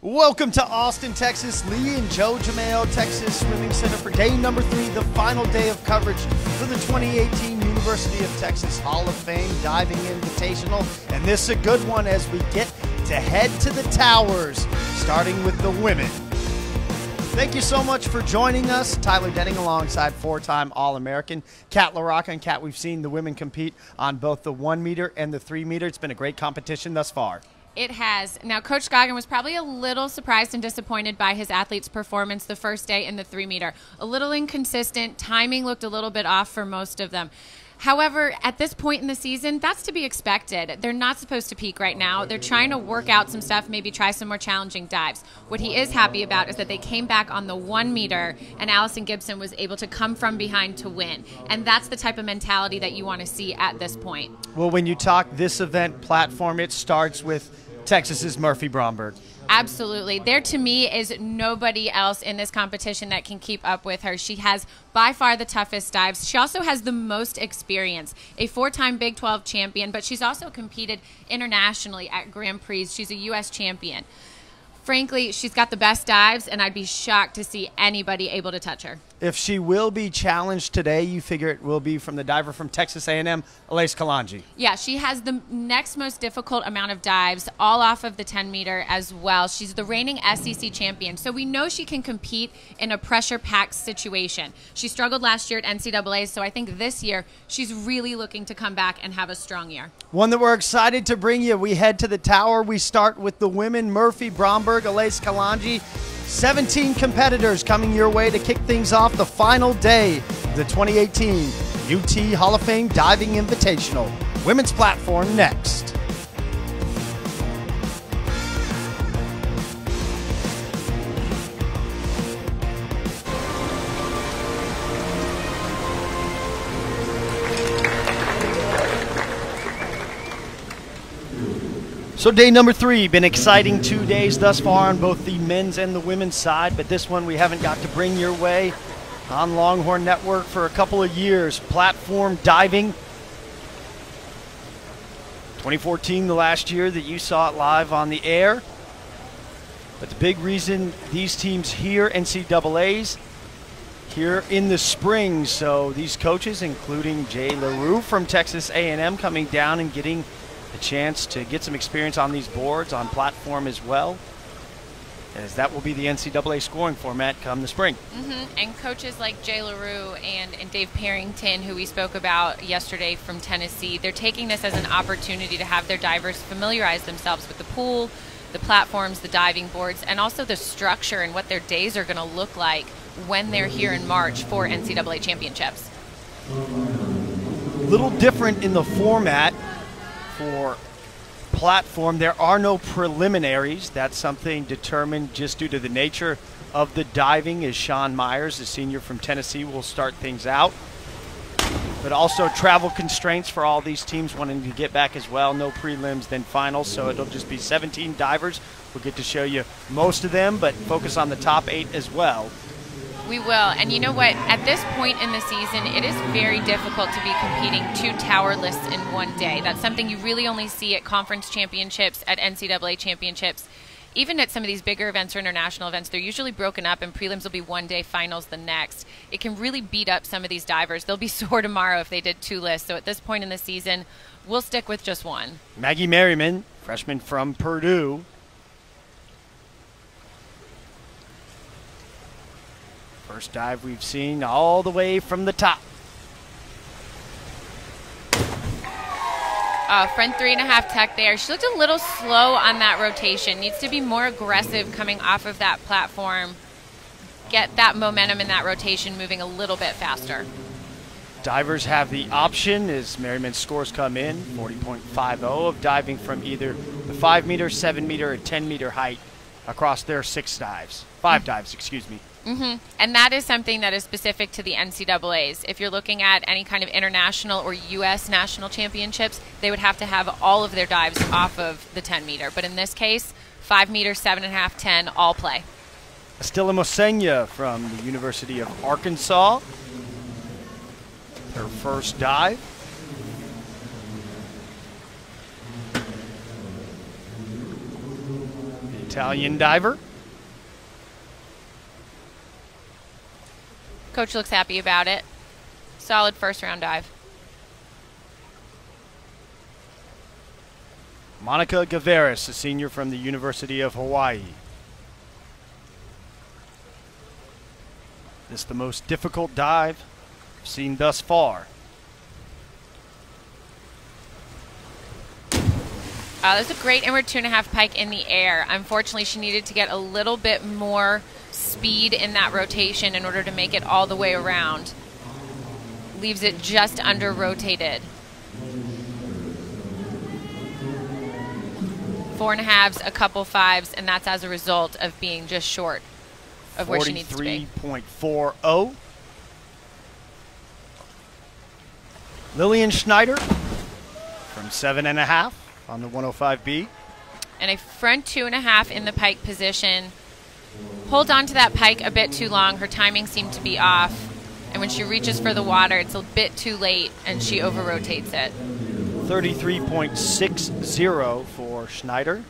Welcome to Austin, Texas. Lee and Joe Jamail, Texas Swimming Center for day number 3, the final day of coverage for the 2018 University of Texas Hall of Fame Diving Invitational. And this is a good one as we get to head to the towers, starting with the women. Thank you so much for joining us. Tyler Denning alongside 4-time All-American Kat LaRocca. And Kat, we've seen the women compete on both the 1 meter and the 3 meter. It's been a great competition thus far. It has. Now, Coach Goggin was probably a little surprised and disappointed by his athletes' performance the first day in the 3 meter. A little inconsistent. Timing looked a little bit off for most of them. However, at this point in the season, that's to be expected. They're not supposed to peak right now. They're trying to work out some stuff, maybe try some more challenging dives. What he is happy about is that they came back on the 1 meter, and Allison Gibson was able to come from behind to win. And that's the type of mentality that you want to see at this point. Well, when you talk this event platform, it starts with Texas's Murphy Bromberg. Absolutely. There, to me, is nobody else in this competition that can keep up with her. She has by far the toughest dives. She also has the most experience. A 4-time Big 12 champion, but she's also competed internationally at Grand Prix. She's a U.S. champion. Frankly, she's got the best dives, and I'd be shocked to see anybody able to touch her. If she will be challenged today, you figure it will be from the diver from Texas A&M, Elaise Kalonji. Yeah, she has the next most difficult amount of dives, all off of the 10 meter as well. She's the reigning SEC champion, so we know she can compete in a pressure-packed situation. She struggled last year at NCAA, so I think this year she's really looking to come back and have a strong year. One that we're excited to bring you. We head to the tower. We start with the women, Murphy Bromberg, Elaise Kalonji. 17 competitors coming your way to kick things off the final day of the 2018 UT Hall of Fame Diving Invitational. Women's platform next. So day number 3, been exciting 2 days thus far on both the men's and the women's side, but this one we haven't got to bring your way on Longhorn Network for a couple of years. Platform diving. 2014, the last year that you saw it live on the air. But the big reason these teams here, NCAA's, here in the spring. So these coaches, including Jay LaRue from Texas A&M, coming down and getting a chance to get some experience on these boards, on platform as well, as that will be the NCAA scoring format come the spring. And coaches like Jay LaRue and Dave Parrington, who we spoke about yesterday from Tennessee, they're taking this as an opportunity to have their divers familiarize themselves with the pool, the platforms, the diving boards, and also the structure and what their days are going to look like when they're here in March for NCAA championships. A little different in the format. For platform, there are no preliminaries. That's something determined just due to the nature of the diving, as Sean Myers, the senior from Tennessee, will start things out. But also travel constraints for all these teams wanting to get back as well. No prelims, then finals, so it'll just be 17 divers. We'll get to show you most of them, but focus on the top 8 as well. We will. And you know what? At this point in the season, it is very difficult to be competing 2 tower lists in one day. That's something you really only see at conference championships, at NCAA championships. Even at some of these bigger events or international events, they're usually broken up, and prelims will be one day, finals the next. It can really beat up some of these divers. They'll be sore tomorrow if they did 2 lists. So at this point in the season, we'll stick with just one. Maggie Merriman, freshman from Purdue. First dive we've seen all the way from the top. Front 3.5 tech there. She looked a little slow on that rotation. Needs to be more aggressive coming off of that platform. Get that momentum in that rotation moving a little bit faster. Divers have the option as Merriman's scores come in, 40.50 of diving from either the 5 meter, 7 meter, or 10 meter height across their 6 dives. 5 dives, excuse me. And that is something that is specific to the NCAAs. If you're looking at any kind of international or U.S. national championships, they would have to have all of their dives off of the 10 meter. But in this case, 5 meter, 7.5, 10, all play. Estela Mosenya from the University of Arkansas. Her first dive. Italian diver. Coach looks happy about it. Solid first round dive. Monica Gavaris, a senior from the University of Hawaii. This is the most difficult dive I've seen thus far. That's a great inward 2.5 pike in the air. Unfortunately, she needed to get a little bit more speed in that rotation in order to make it all the way around. Leaves it just under rotated. 4.5s, a couple 5s, and that's as a result of being just short of where she needs to be. 43.40. Lillian Schneider from 7.5 on the 105B. And a front 2.5 in the pike position. Hold on to that pike a bit too long. Her timing seemed to be off. And when she reaches for the water, it's a bit too late, and she over-rotates it. 33.60 for Schneider.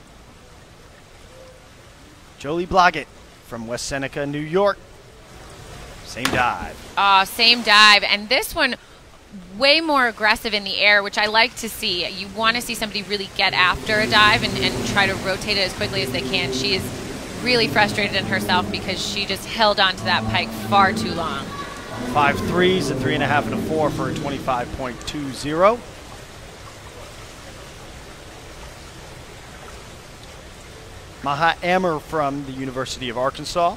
Jolie Blodgett from West Seneca, New York. Same dive. Same dive. And this one, way more aggressive in the air, which I like to see. You want to see somebody really get after a dive and try to rotate it as quickly as they can. She is really frustrated in herself because she just held onto that pike far too long. 5 3s, a 3.5 and a 4 for a 25.20. Maha Ammer from the University of Arkansas.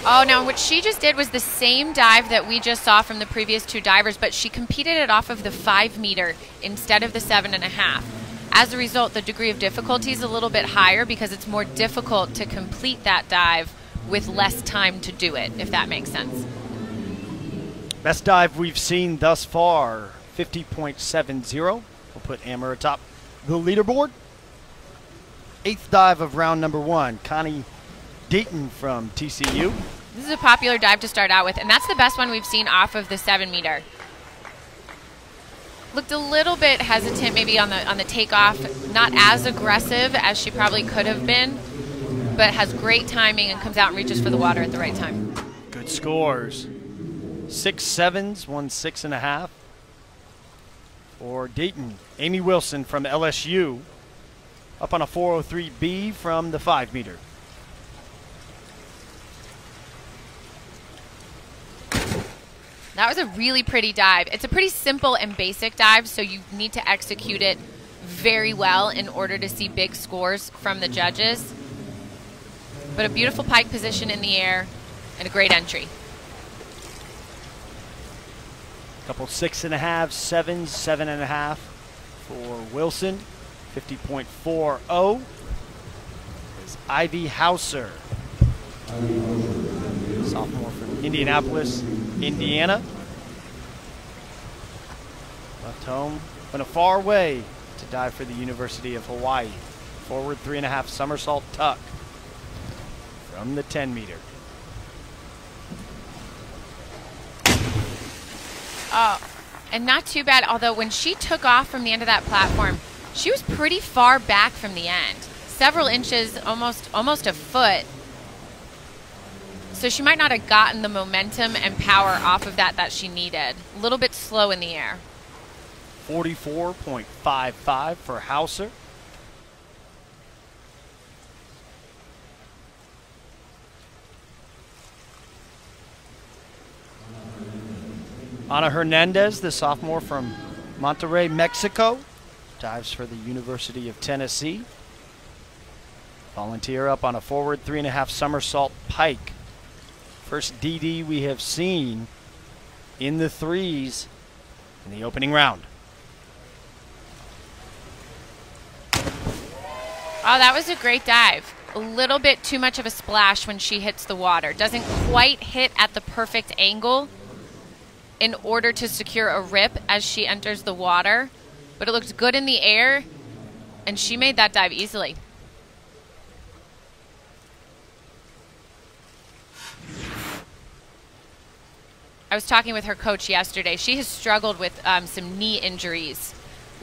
Oh, now what she just did was the same dive that we just saw from the previous two divers, but she competed it off of the 5 meter instead of the 7.5. As a result, the degree of difficulty is a little bit higher because it's more difficult to complete that dive with less time to do it, if that makes sense. Best dive we've seen thus far, 50.70. We'll put Amber atop the leaderboard. 8th dive of round number 1, Connie Dayton from TCU. This is a popular dive to start out with, and that's the best one we've seen off of the 7 meter. Looked a little bit hesitant maybe on the takeoff, not as aggressive as she probably could have been, but has great timing and comes out and reaches for the water at the right time. Good scores. 6 7s, 1 6.5 for Dayton. Amy Wilson from LSU up on a 403B from the 5 meter. That was a really pretty dive. It's a pretty simple and basic dive, so you need to execute it very well in order to see big scores from the judges. But a beautiful pike position in the air and a great entry. Couple 6.5, 7s, 7.5 for Wilson. 50.40 is Ivy Hauser, sophomore from Indianapolis, Indiana. Left home, went a far way to dive for the University of Hawaii. Forward 3.5 somersault tuck from the 10 meter. Oh, and not too bad, although when she took off from the end of that platform, she was pretty far back from the end. Several inches, almost a foot. So she might not have gotten the momentum and power off of that she needed. A little bit slow in the air. 44.55 for Hauser. Ana Hernandez, the sophomore from Monterrey, Mexico, dives for the University of Tennessee. Volunteer up on a forward 3.5 somersault pike. First DD we have seen in the 3s in the opening round. Oh, that was a great dive. A little bit too much of a splash when she hits the water. Doesn't quite hit at the perfect angle in order to secure a rip as she enters the water, but it looked good in the air, and she made that dive easily. I was talking with her coach yesterday. She has struggled with some knee injuries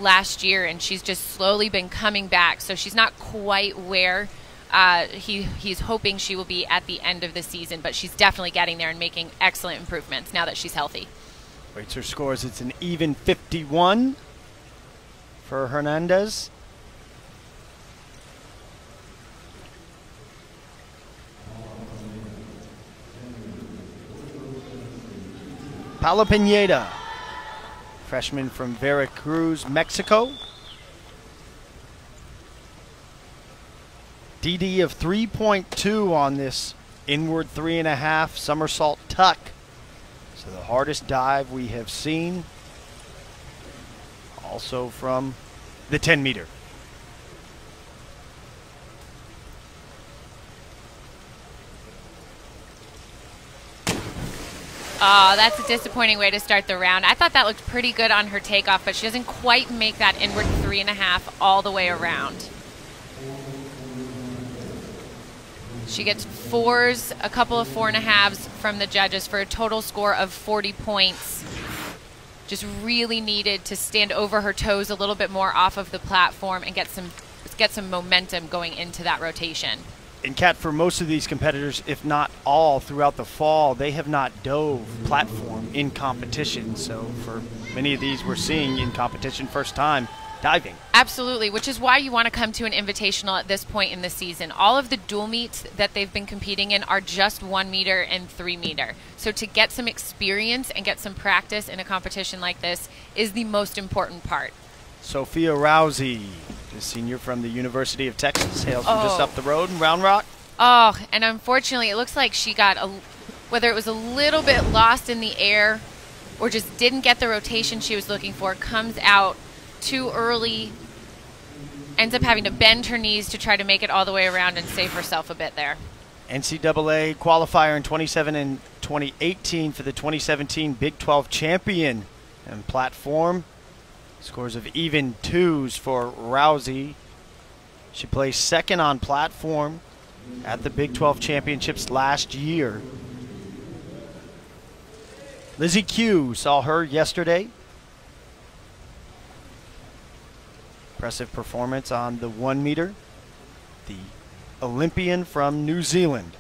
last year, and she's just slowly been coming back. So she's not quite where he's hoping she will be at the end of the season, but she's definitely getting there and making excellent improvements now that she's healthy. Rates her scores. It's an even 51 for Hernandez. Paula Pineda, freshman from Veracruz, Mexico. DD of 3.2 on this inward 3.5 somersault tuck. So the hardest dive we have seen. Also from the 10 meter. Oh, that's a disappointing way to start the round. I thought that looked pretty good on her takeoff, but she doesn't quite make that inward 3.5 all the way around. She gets 4s, a couple of 4.5s from the judges for a total score of 40 points. Just really needed to stand over her toes a little bit more off of the platform and get some momentum going into that rotation. And Kat, for most of these competitors, if not all, throughout the fall, they have not dove platform in competition. So for many of these, we're seeing in competition first time diving. Absolutely, which is why you want to come to an invitational at this point in the season. All of the dual meets that they've been competing in are just 1 meter and 3 meter. So to get some experience and get some practice in a competition like this is the most important part. Sophia Rousey, the senior from the University of Texas, hails from just up the road in Round Rock. Oh, and unfortunately, it looks like she got, whether it was a little bit lost in the air or just didn't get the rotation she was looking for, comes out too early, ends up having to bend her knees to try to make it all the way around and save herself a bit there. NCAA qualifier in 2017 and 2018 for the 2017 Big 12 champion and platform. Scores of even 2s for Rousey. She placed second on platform at the Big 12 championships last year. Lizzie Q saw her yesterday. Impressive performance on the 1 meter. The Olympian from New Zealand.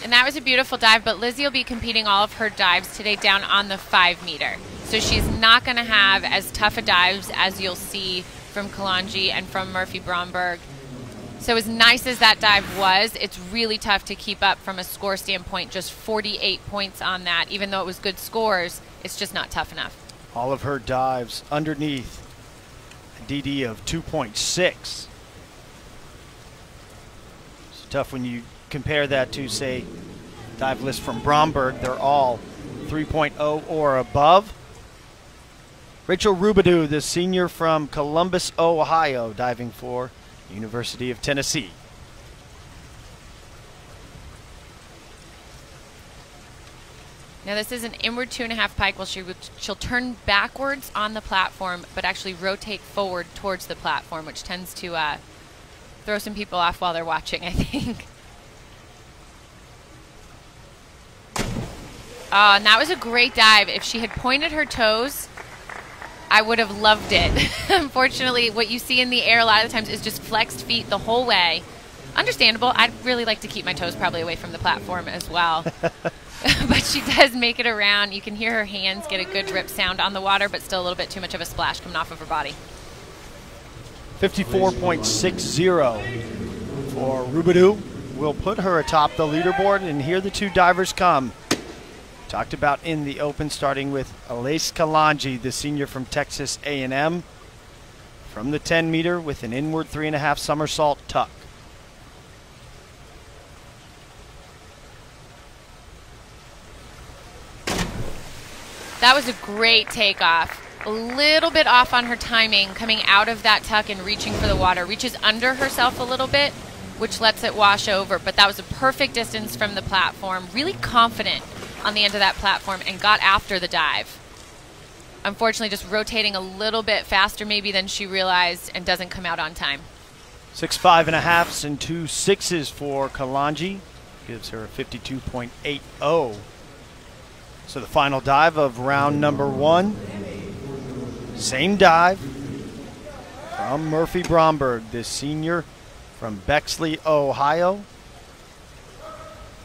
And that was a beautiful dive, but Lizzie will be competing all of her dives today down on the 5 meter. So she's not going to have as tough a dives as you'll see from Kalanji and from Murphy Bromberg. So as nice as that dive was, it's really tough to keep up from a score standpoint. Just 48 points on that. Even though it was good scores, it's just not tough enough. All of her dives underneath a DD of 2.6. It's tough when you compare that to, say, dive list from Bromberg. They're all 3.0 or above. Rachel Rubidoux, the senior from Columbus, Ohio, diving for University of Tennessee. Now this is an inward 2.5 pike. Well, she'll turn backwards on the platform, but actually rotate forward towards the platform, which tends to throw some people off while they're watching, I think. And that was a great dive. If she had pointed her toes, I would have loved it. Unfortunately, what you see in the air a lot of the times is just flexed feet the whole way. Understandable. I'd really like to keep my toes probably away from the platform as well. But she does make it around. You can hear her hands get a good rip sound on the water, but still a little bit too much of a splash coming off of her body. 54.60 for Rubidoux. We'll put her atop the leaderboard, and here the 2 divers come. Talked about in the open, starting with Alais Kalanji, the senior from Texas A&M, from the 10 meter with an inward 3.5 somersault tuck. That was a great takeoff. A little bit off on her timing coming out of that tuck and reaching for the water. Reaches under herself a little bit, which lets it wash over. But that was a perfect distance from the platform. Really confident on the end of that platform and got after the dive. Unfortunately, just rotating a little bit faster maybe than she realized and doesn't come out on time. 6 5.5s and 2 6s for Kalanji. gives her a 52.80. So the final dive of round number 1. Same dive from Murphy Bromberg, this senior from Bexley, Ohio.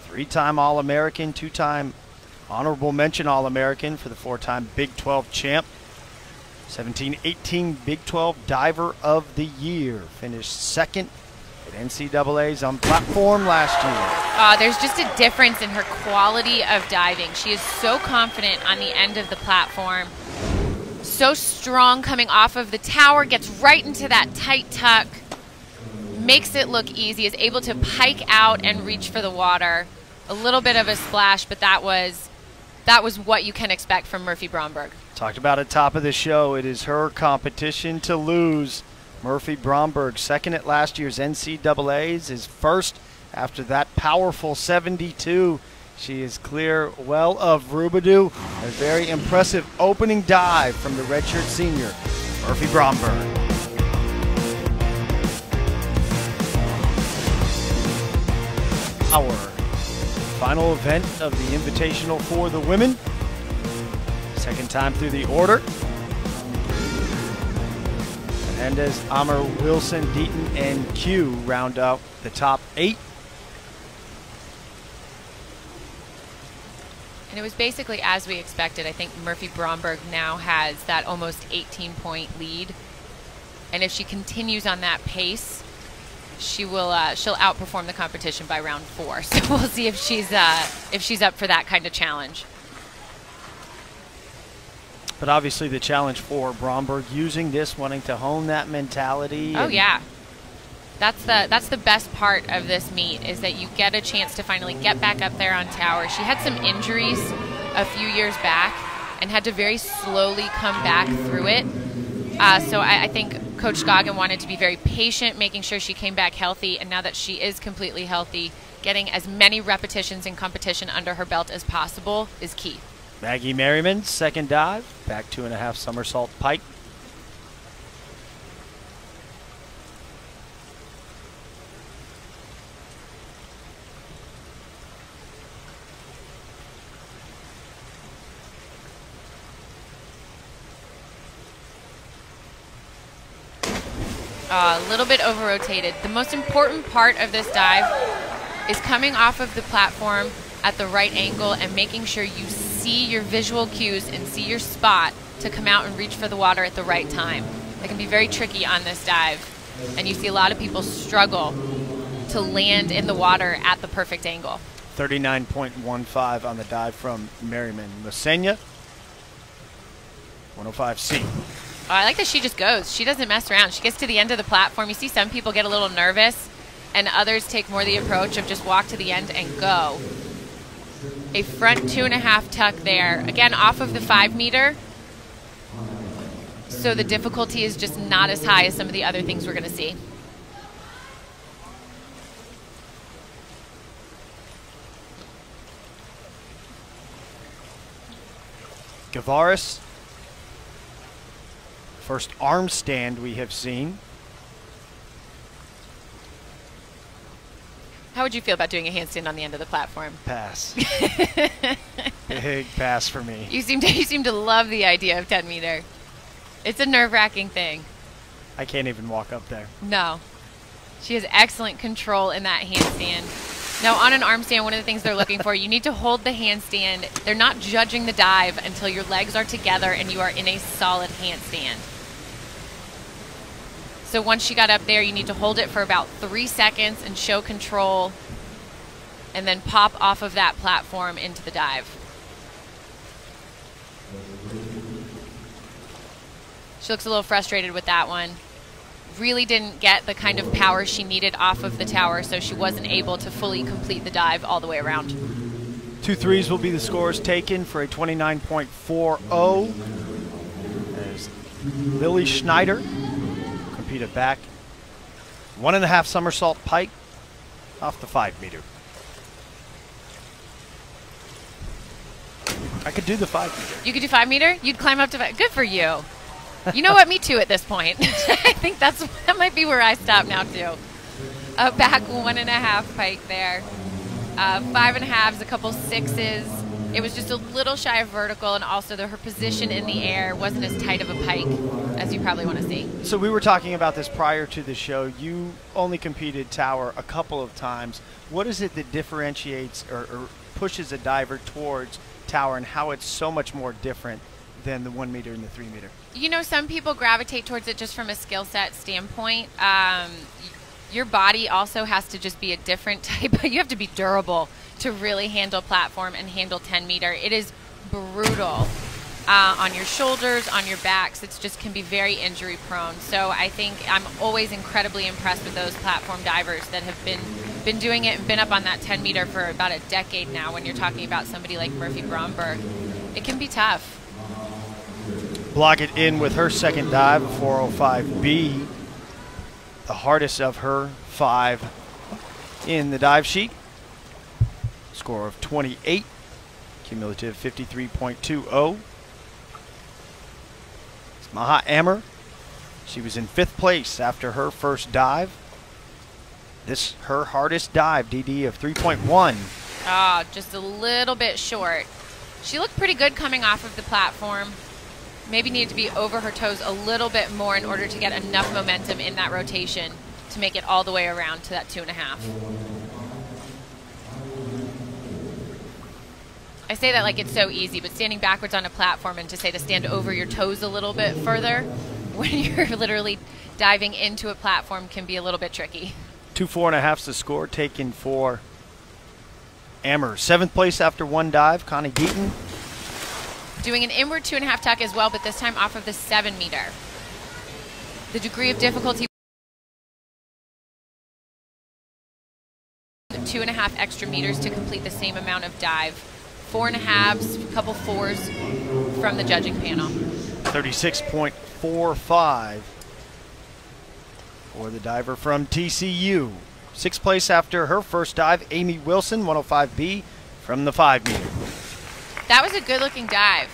3-time All-American, 2-time honorable mention All-American for the 4-time Big 12 champ. 17-18 Big 12 Diver of the Year. Finished second at NCAA's on platform last year. There's just a difference in her quality of diving. She is so confident on the end of the platform. So strong coming off of the tower, gets right into that tight tuck, makes it look easy, is able to pike out and reach for the water. A little bit of a splash, but that was what you can expect from Murphy Bromberg. Talked about at top of the show, it is her competition to lose. Murphy Bromberg, second at last year's NCAA's, is first after that powerful 72. She is clear well of Roubadou. A very impressive opening dive from the redshirt senior, Murphy Bromberg. Our final event of the Invitational for the women. Second time through the order. Hernandez, Amr, Wilson, Deaton, and Q round out the top 8. And it was basically as we expected. I think Murphy Bromberg now has that almost 18-point lead. And if she continues on that pace, she'll outperform the competition by round 4. So we'll see if she's up for that kind of challenge. But obviously the challenge for Bromberg, using this, wanting to hone that mentality. Oh yeah, that's the best part of this meet, is that you get a chance to finally get back up there on tower. She had some injuries a few years back and had to very slowly come back through it. So I think Coach Goggin wanted to be very patient, making sure she came back healthy. And now that she is completely healthy, getting as many repetitions in competition under her belt as possible is key. Maggie Merriman, second dive, back 2.5 somersault pike. A little bit over-rotated. The most important part of this dive is coming off of the platform at the right angle and making sure you see your visual cues and see your spot to come out and reach for the water at the right time. It can be very tricky on this dive, and you see a lot of people struggle to land in the water at the perfect angle. 39.15 on the dive from Merriman. Masenya, 105C. Oh, I like that she just goes. She doesn't mess around. She gets to the end of the platform. You see some people get a little nervous, and others take more the approach of just walk to the end and go. A front 2.5 tuck there. Again, off of the 5 meter. So the difficulty is just not as high as some of the other things we're going to see. Gavaris, first arm stand we have seen. How would you feel about doing a handstand on the end of the platform? Pass. Big pass for me. You seem to love the idea of 10 meter. It's a nerve-wracking thing. I can't even walk up there. No. She has excellent control in that handstand. Now, on an arm stand, one of the things they're looking for, you need to hold the handstand. They're not judging the dive until your legs are together and you are in a solid handstand. So once she got up there, you need to hold it for about 3 seconds and show control, and then pop off of that platform into the dive. She looks a little frustrated with that one. Really didn't get the kind of power she needed off of the tower, so she wasn't able to fully complete the dive all the way around. 2 threes will be the scores taken for a 29.40. As Lily Schneider competed back 1.5 somersault pike off the 5 meter. I could do the 5 meter. You could do 5 meter? You'd climb up to 5. Good for you. You know what? Me too at this point. I think that might be where I stop now too. Back 1.5 pike there. 5 and a halves, a couple sixes. It was just a little shy of vertical, and also her position in the air wasn't as tight of a pike as you probably want to see. So we were talking about this prior to the show. You only competed tower a couple of times. What is it that differentiates or pushes a diver towards tower, and how it's so much more different than the 1 meter and the 3 meter? You know, some people gravitate towards it just from a skill set standpoint. Your body also has to just be a different type. You have to be durable to really handle platform and handle 10 meter. It is brutal on your shoulders, on your backs. It just can be very injury prone. So I think I'm always incredibly impressed with those platform divers that have been doing it and been up on that 10 meter for about a decade now. When you're talking about somebody like Murphy Bromberg, it can be tough. Block it in with her second dive, 405B, the hardest of her 5 in the dive sheet. Score of 28, cumulative 53.20. It's Maha Amer. She was in 5th place after her first dive. This her hardest dive, DD of 3.1. Oh, just a little bit short. She looked pretty good coming off of the platform. Maybe needed to be over her toes a little bit more in order to get enough momentum in that rotation to make it all the way around to that 2.5. I say that like it's so easy, but standing backwards on a platform and to say to stand over your toes a little bit further when you're literally diving into a platform can be a little bit tricky. 2 4.5's the score taken for Amer. 7th place after 1 dive, Connie Deaton. Doing an inward 2.5 tuck as well, but this time off of the 7 meter. The degree of difficulty, 2.5 extra meters to complete the same amount of dive. 4.5s, a couple 4s from the judging panel. 36.45 for the diver from TCU. 6th place after her first dive, Amy Wilson, 105B from the 5 meter. That was a good looking dive.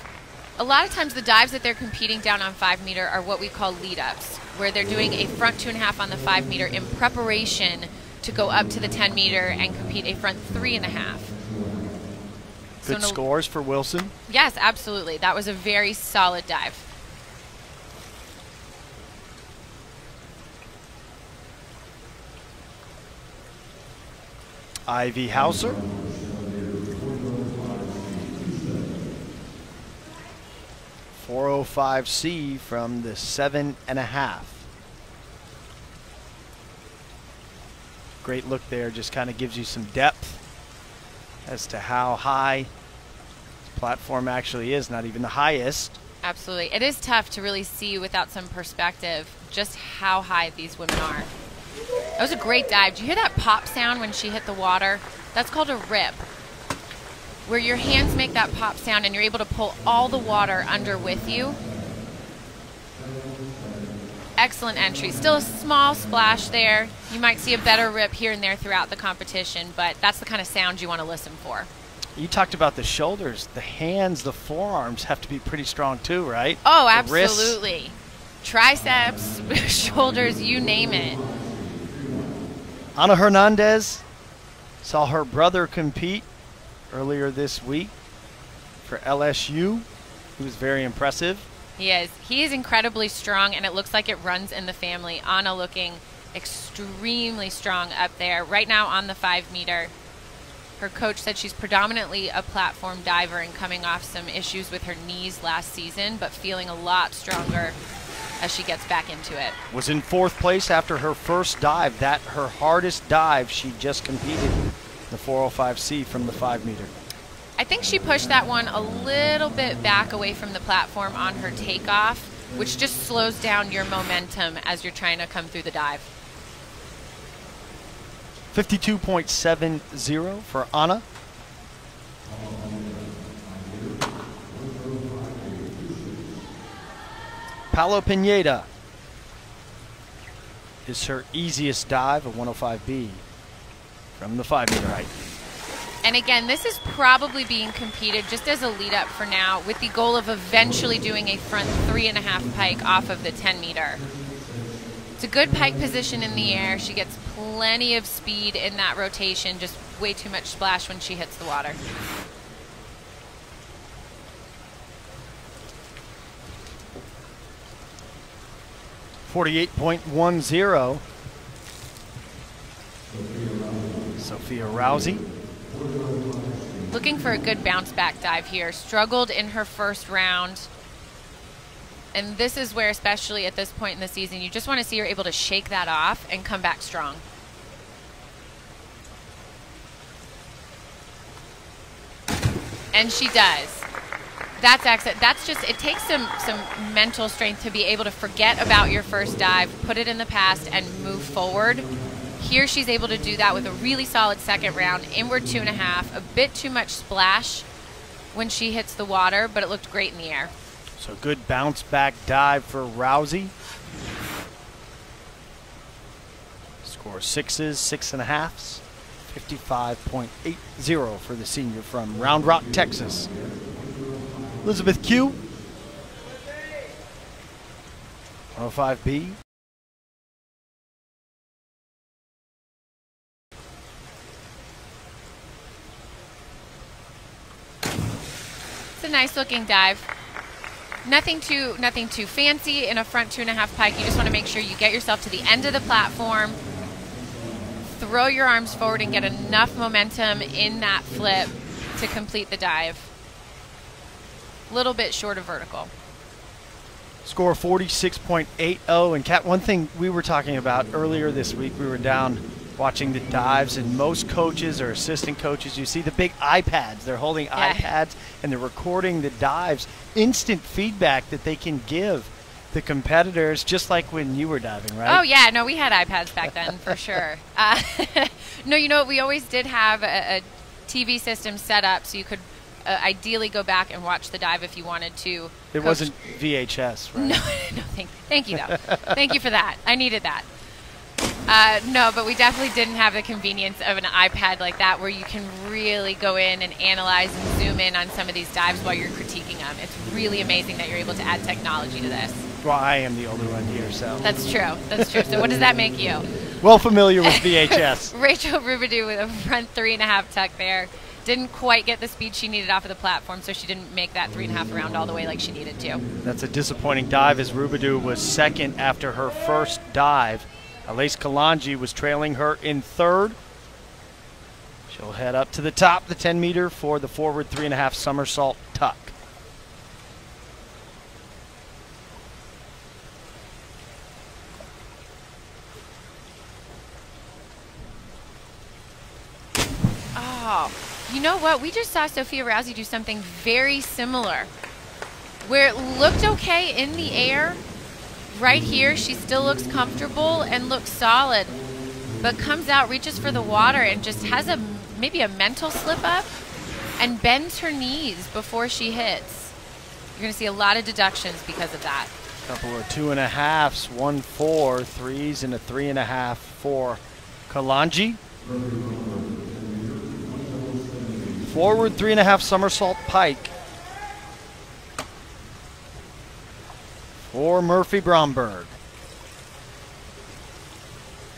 A lot of times the dives that they're competing down on 5 meter are what we call lead ups, where they're doing a front 2.5 on the 5 meter in preparation to go up to the 10 meter and compete a front 3.5. Good scores for Wilson. Yes, absolutely. That was a very solid dive. Ivy Hauser. .405C from the 7.5. Great look there, just kind of gives you some depth as to how high the platform actually is, not even the highest. Absolutely. It is tough to really see without some perspective just how high these women are. That was a great dive. Did you hear that pop sound when she hit the water? That's called a rip, where your hands make that pop sound and you're able to pull all the water under with you. Excellent entry. Still a small splash there. You might see a better rip here and there throughout the competition, but that's the kind of sound you want to listen for. You talked about the shoulders, the hands, the forearms have to be pretty strong too, right? Oh, the absolutely. Triceps, shoulders, you name it. Ana Hernandez saw her brother compete earlier this week for LSU. He was very impressive. He is. He is incredibly strong, and it looks like it runs in the family. Ana looking extremely strong up there. Right now on the 5 meter, her coach said she's predominantly a platform diver and coming off some issues with her knees last season, but feeling a lot stronger as she gets back into it. Was in 4th place after her first dive. That her hardest dive she just competed, the 405C from the 5 meter. I think she pushed that one a little bit back away from the platform on her takeoff, which just slows down your momentum as you're trying to come through the dive. 52.70 for Ana. Paolo Pineda is her easiest dive, a 105B from the 5 meter height. And again, this is probably being competed just as a lead up for now with the goal of eventually doing a front 3.5 pike off of the 10 meter. It's a good pike position in the air. She gets plenty of speed in that rotation, just way too much splash when she hits the water. .10. Sophia Rousey. Looking for a good bounce back dive here. Struggled in her first round. And this is where, especially at this point in the season, you just want to see her able to shake that off and come back strong. And she does. That's excellent. That's just, it takes some mental strength to be able to forget about your first dive, put it in the past, and move forward. Here she's able to do that with a really solid second round, inward 2.5, a bit too much splash when she hits the water, but it looked great in the air. So good bounce back dive for Rousey. Score 6s, 6.5s, 55.80 for the senior from Round Rock, Texas. Elizabeth Q. 105B. It's a nice looking dive. Nothing too fancy in a front 2.5 pike. You just want to make sure you get yourself to the end of the platform, throw your arms forward and get enough momentum in that flip to complete the dive. Little bit short of vertical. Score 46.80. And Kat, one thing we were talking about earlier this week, we were down watching the dives, and most coaches or assistant coaches, you see the big iPads. They're holding iPads and they're recording the dives. Instant feedback that they can give the competitors, just like when you were diving, right? Oh, yeah. No, we had iPads back then for sure. No, you know what? We always did have a TV system set up so you could ideally go back and watch the dive if you wanted to. It wasn't VHS, right? No, thank you, though. Thank you for that. I needed that. No, but we definitely didn't have the convenience of an iPad like that where you can really go in and analyze and zoom in on some of these dives while you're critiquing them. It's really amazing that you're able to add technology to this. Well, I am the older one here, so. That's true. That's true. So what does that make you? Well familiar with VHS. Rachel Robidoux with a front 3.5 tuck there. Didn't quite get the speed she needed off of the platform, so she didn't make that 3.5 round all the way like she needed to. That's a disappointing dive, as Robidoux was second after her first dive. Alais Kalanji was trailing her in third. She'll head up to the top, the 10 meter, for the forward 3.5 somersault tuck. Oh, you know what? We just saw Sophia Rousey do something very similar, where it looked okay in the air. Right here, she still looks comfortable and looks solid, but comes out, reaches for the water, and just has maybe a mental slip up and bends her knees before she hits. You're going to see a lot of deductions because of that. Couple of 2.5s, 1 4, 3s, and a 3.5 for Kalanji. Forward 3.5 somersault pike for Murphy Bromberg.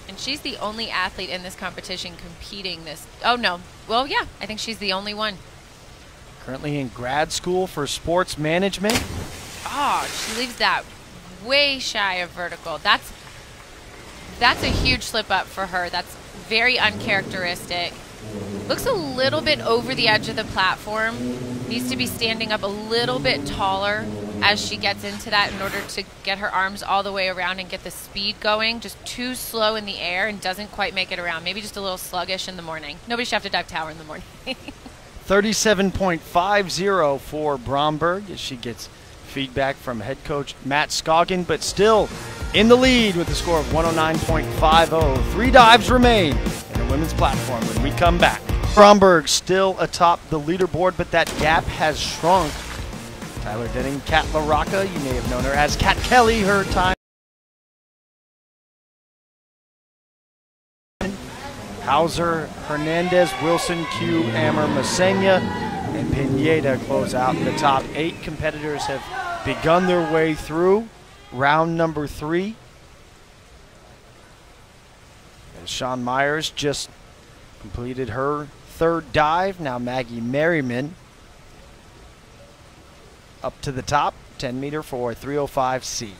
And she's the only athlete in this competition competing this. Oh, no. Well, yeah, I think she's the only one. Currently in grad school for sports management. Oh, she leaves that way shy of vertical. That's a huge slip up for her. That's very uncharacteristic. Looks a little bit over the edge of the platform. Needs to be standing up a little bit taller as she gets into that in order to get her arms all the way around and get the speed going. Just too slow in the air and doesn't quite make it around. Maybe just a little sluggish in the morning. Nobody should have to dive tower in the morning. 37.50 for Bromberg as she gets feedback from head coach Matt Scoggin, but still in the lead with a score of 109.50. 3 dives remain in the women's platform when we come back. Bromberg still atop the leaderboard, but that gap has shrunk. Tyler Denning, Kat LaRocca, you may have known her as Kat Kelly, her time. Hauser, Hernandez, Wilson, Q, Ammer, Masenia, and Pineda close out the top 8. Competitors have begun their way through round number 3. And Sean Myers just Completed her third dive. Now Maggie Merriman up to the top, 10 meter for 305C.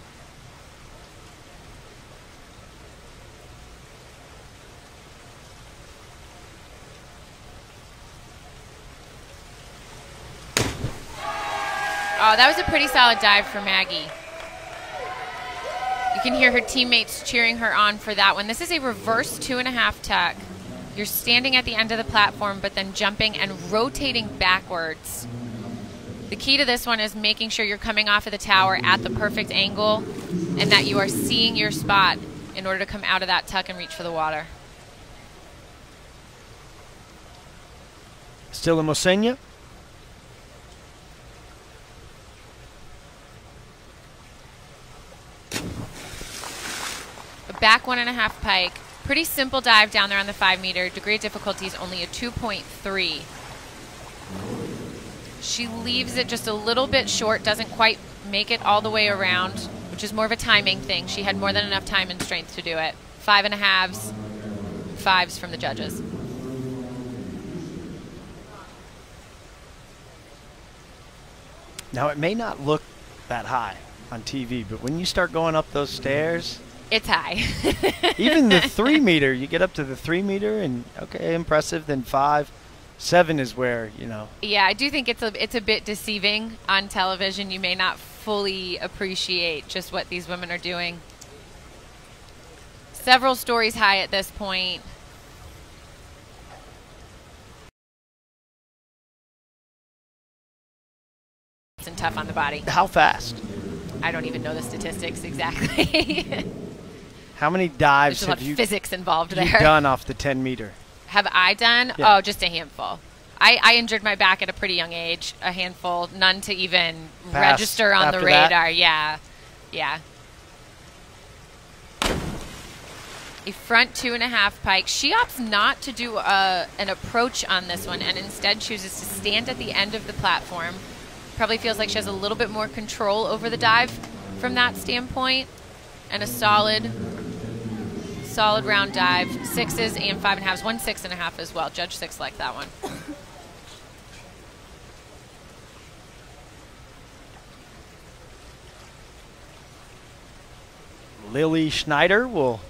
Oh, that was a pretty solid dive for Maggie. You can hear her teammates cheering her on for that one. This is a reverse 2.5 tuck. You're standing at the end of the platform, but then jumping and rotating backwards. The key to this one is making sure you're coming off of the tower at the perfect angle and that you are seeing your spot in order to come out of that tuck and reach for the water. Still in Mosenia. Back 1.5 pike. Pretty simple dive down there on the 5 meter. Degree of difficulty is only a 2.3. She leaves it just a little bit short, doesn't quite make it all the way around, which is more of a timing thing. She had more than enough time and strength to do it. 5.5s, 5s from the judges. Now it may not look that high on TV, but when you start going up those stairs, it's high. even the 3 meter, you get up to the 3 meter and okay, impressive. Then 5, 7 is where, you know. Yeah, I do think it's a bit deceiving on television. You may not fully appreciate just what these women are doing. Several stories high at this point. And tough on the body. How fast? I don't even know the statistics exactly. How many dives There's a lot have of physics involved there. done off the 10 meter? Have I done? Yeah. Oh, just a handful. I injured my back at a pretty young age. A handful, none to even register on the radar. That? Yeah, yeah. A front 2.5 pike. She opts not to do an approach on this one and instead chooses to stand at the end of the platform. Probably feels like she has a little bit more control over the dive from that standpoint. And a solid round dive. 6s and 5.5s. 1 6.5 as well. Judge 6 liked that one. Lily Schneider will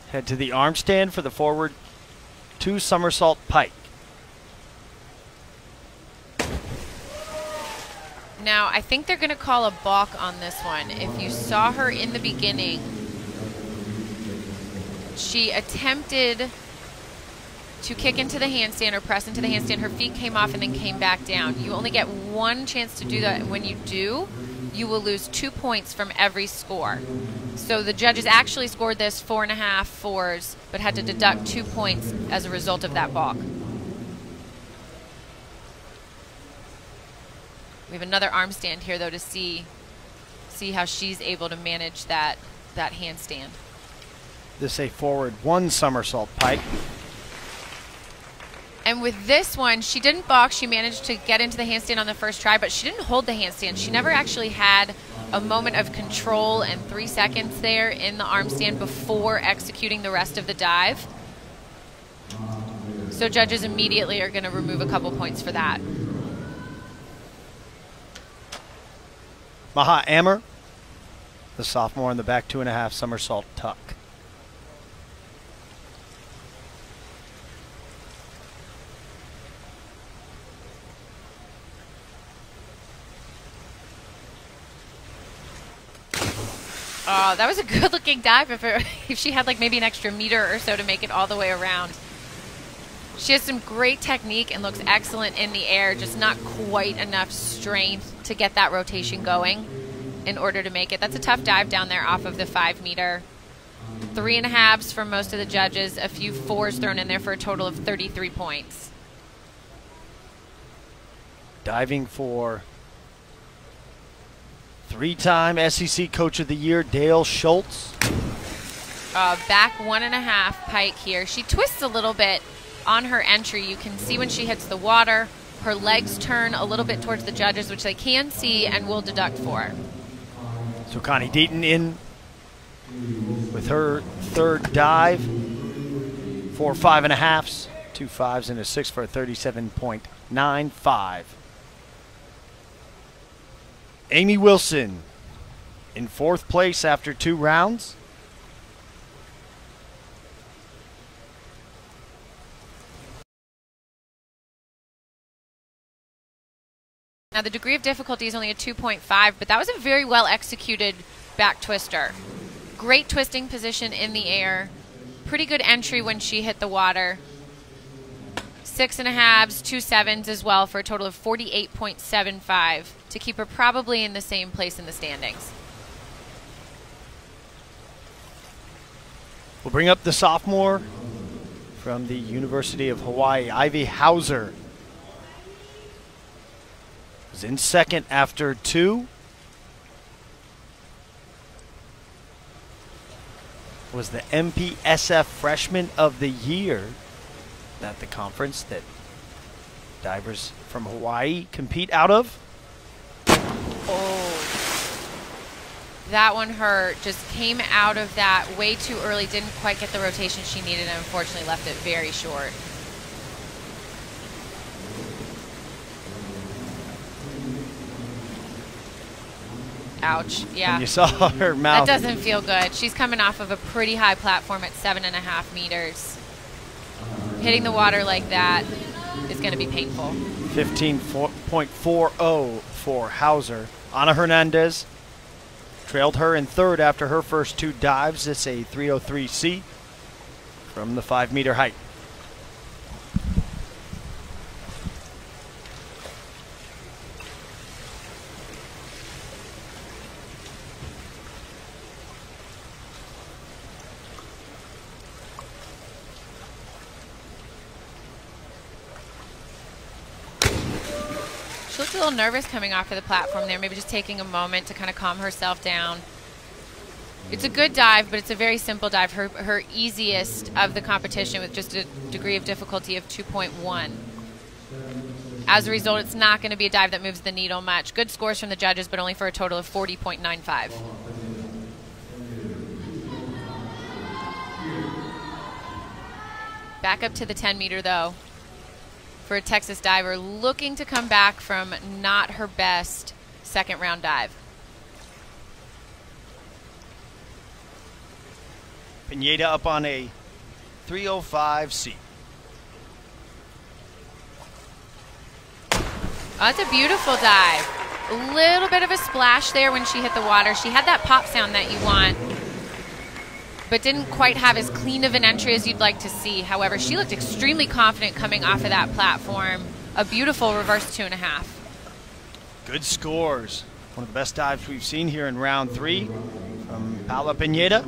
head to the arm stand for the forward 2 somersault pike. Now, I think they're going to call a balk on this one. If you saw her in the beginning, she attempted to kick into the handstand or press into the handstand. Her feet came off and then came back down. You only get one chance to do that, and when you do, you will lose 2 points from every score. So the judges actually scored this 4.5 4s, but had to deduct 2 points as a result of that balk. We have another arm stand here, though, to see how she's able to manage that handstand. This a forward 1 somersault pike. And with this one, she didn't balk. She managed to get into the handstand on the first try, but she didn't hold the handstand. She never actually had a moment of control and 3 seconds there in the arm stand before executing the rest of the dive. So judges immediately are going to remove a couple points for that. Maha Amer, the sophomore in the back 2.5 somersault tuck. Oh, that was a good-looking dive if she had like maybe an extra meter or so to make it all the way around. She has some great technique and looks excellent in the air, just not quite enough strength to get that rotation going in order to make it. That's a tough dive down there off of the 5 meter. 3.5s for most of the judges, a few 4s thrown in there for a total of 33 points. Diving for 3-time SEC Coach of the Year, Dale Schultz. Back 1.5 pike here. She twists a little bit on her entry. You can see when she hits the water, her legs turn a little bit towards the judges, which they can see and will deduct for. So Connie Deaton in with her third dive, 4 5.5s. 2 5s and a 6 for a 37.95. Amy Wilson in 4th place after 2 rounds. Now the degree of difficulty is only a 2.5, but that was a very well executed back twister. Great twisting position in the air. Pretty good entry when she hit the water. 6.5s, 2 7s as well for a total of 48.75 to keep her probably in the same place in the standings. We'll bring up the sophomore from the University of Hawaii, Ivy Hauser. Was in 2nd after 2. Was the MPSF Freshman of the Year at the conference that divers from Hawaii compete out of. Oh, that one hurt. Just came out of that way too early. Didn't quite get the rotation she needed and unfortunately left it very short. Ouch, yeah. And you saw her mouth. That doesn't feel good. She's coming off of a pretty high platform at 7.5 meters. Hitting the water like that is going to be painful. 15.40 for Hauser. Ana Hernandez trailed her in 3rd after her first 2 dives. It's a 303C from the 5-meter height. She looked a little nervous coming off of the platform there, maybe just taking a moment to kind of calm herself down. It's a good dive, but it's a very simple dive. Her easiest of the competition with just a degree of difficulty of 2.1. As a result, it's not going to be a dive that moves the needle much. Good scores from the judges, but only for a total of 40.95. Back up to the 10-meter, though, for a Texas diver looking to come back from not her best 2nd round dive. Pineda up on a 305C. Oh, that's a beautiful dive. A little bit of a splash there when she hit the water. She had that pop sound that you want, but didn't quite have as clean of an entry as you'd like to see. However, she looked extremely confident coming off of that platform. A beautiful reverse 2.5. Good scores. One of the best dives we've seen here in round 3 from Paula Pineda.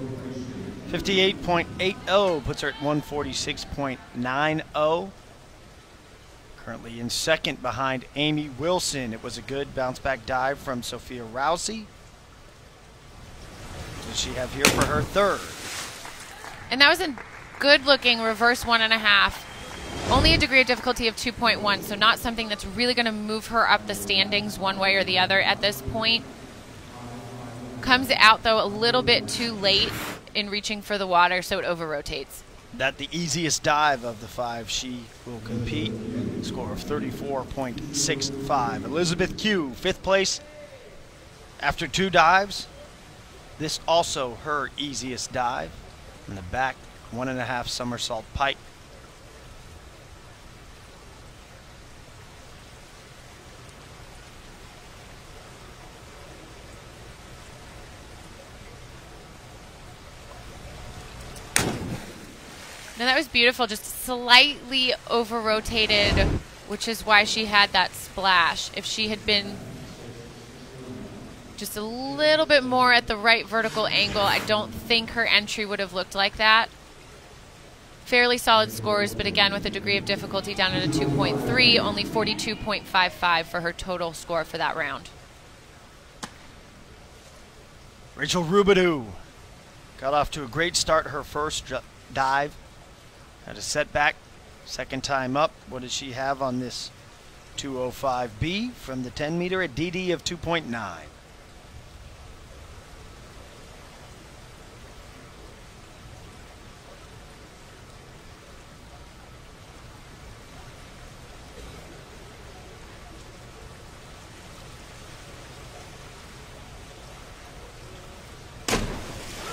58.80 puts her at 146.90. Currently in 2nd behind Amy Wilson. It was a good bounce back dive from Sophia Rousey. What does she have here for her 3rd? And that was a good looking reverse 1.5. Only a degree of difficulty of 2.1, so not something that's really going to move her up the standings one way or the other at this point. Comes out, though, a little bit too late in reaching for the water, so it over-rotates. That the easiest dive of the 5 she will compete. Score of 34.65. Elizabeth Q, 5th place after 2 dives. This also her easiest dive. In the back, 1.5 somersault pike. Now that was beautiful, just slightly over-rotated, which is why she had that splash. If she had been just a little bit more at the right vertical angle, I don't think her entry would have looked like that. Fairly solid scores, but again, with a degree of difficulty down at a 2.3, only 42.55 for her total score for that round. Rachel Rubidoux got off to a great start her first dive. Had a setback, 2nd time up. What does she have on this 205B from the 10-meter? A DD of 2.9.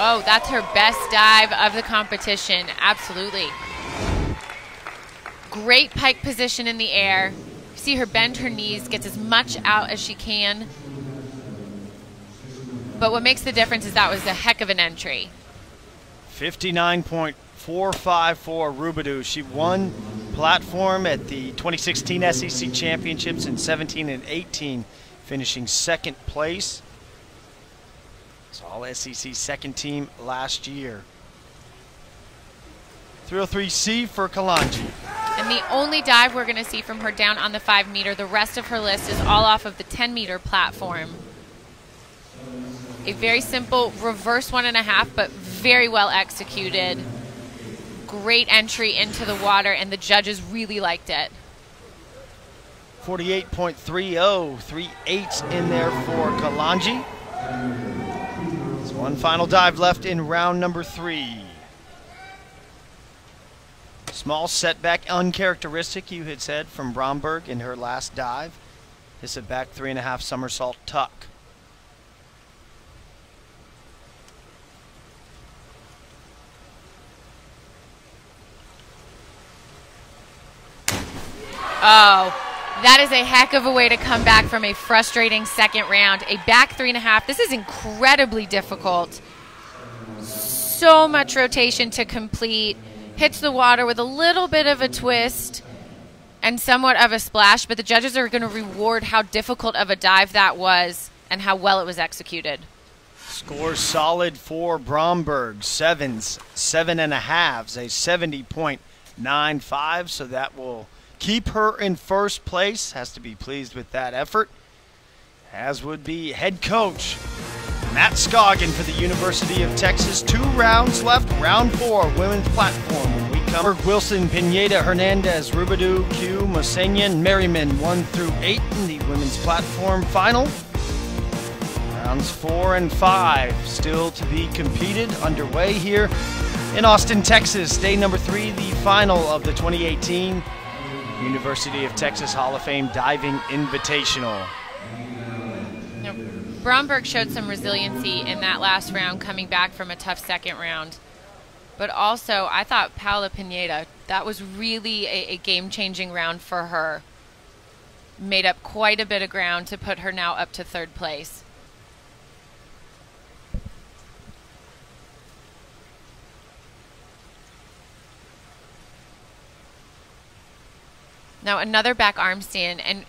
Oh, that's her best dive of the competition. Absolutely. Great pike position in the air. See her bend her knees, gets as much out as she can. But what makes the difference is that was a heck of an entry. 59.454 Roubadou. She won platform at the 2016 SEC Championships in 17 and 18, finishing second place. It's all SEC second team last year. 303C for Kalanji. And the only dive we're going to see from her down on the 5 meter, the rest of her list is all off of the 10 meter platform. A very simple reverse 1.5, but very well executed. Great entry into the water, and the judges really liked it. 48.30, 3/8 in there for Kalanji. There's one final dive left in round number 3. Small setback, uncharacteristic, you had said, from Bromberg in her last dive. This a back 3.5 somersault tuck. Oh, that is a heck of a way to come back from a frustrating second round. A back 3.5. This is incredibly difficult. So much rotation to complete. Hits the water with a little bit of a twist and somewhat of a splash, but the judges are going to reward how difficult of a dive that was and how well it was executed. Score solid for Bromberg. 7s, 7.5s, a 70.95, so that will keep her in first place. Has to be pleased with that effort, as would be head coach Matt Scoggin for the University of Texas. 2 rounds left, round 4, women's platform. When we cover Wilson, Pineda, Hernandez, Roubadou, Q, Mosenia, and Merriman 1 through 8 in the women's platform final. Rounds 4 and 5 still to be competed, underway here in Austin, Texas. Day number 3, the final of the 2018 University of Texas Hall of Fame Diving Invitational. Bromberg showed some resiliency in that last round, coming back from a tough second round. But also, I thought Paula Pineda, that was really a game-changing round for her. Made up quite a bit of ground to put her now up to 3rd place. Now another back arm stand, and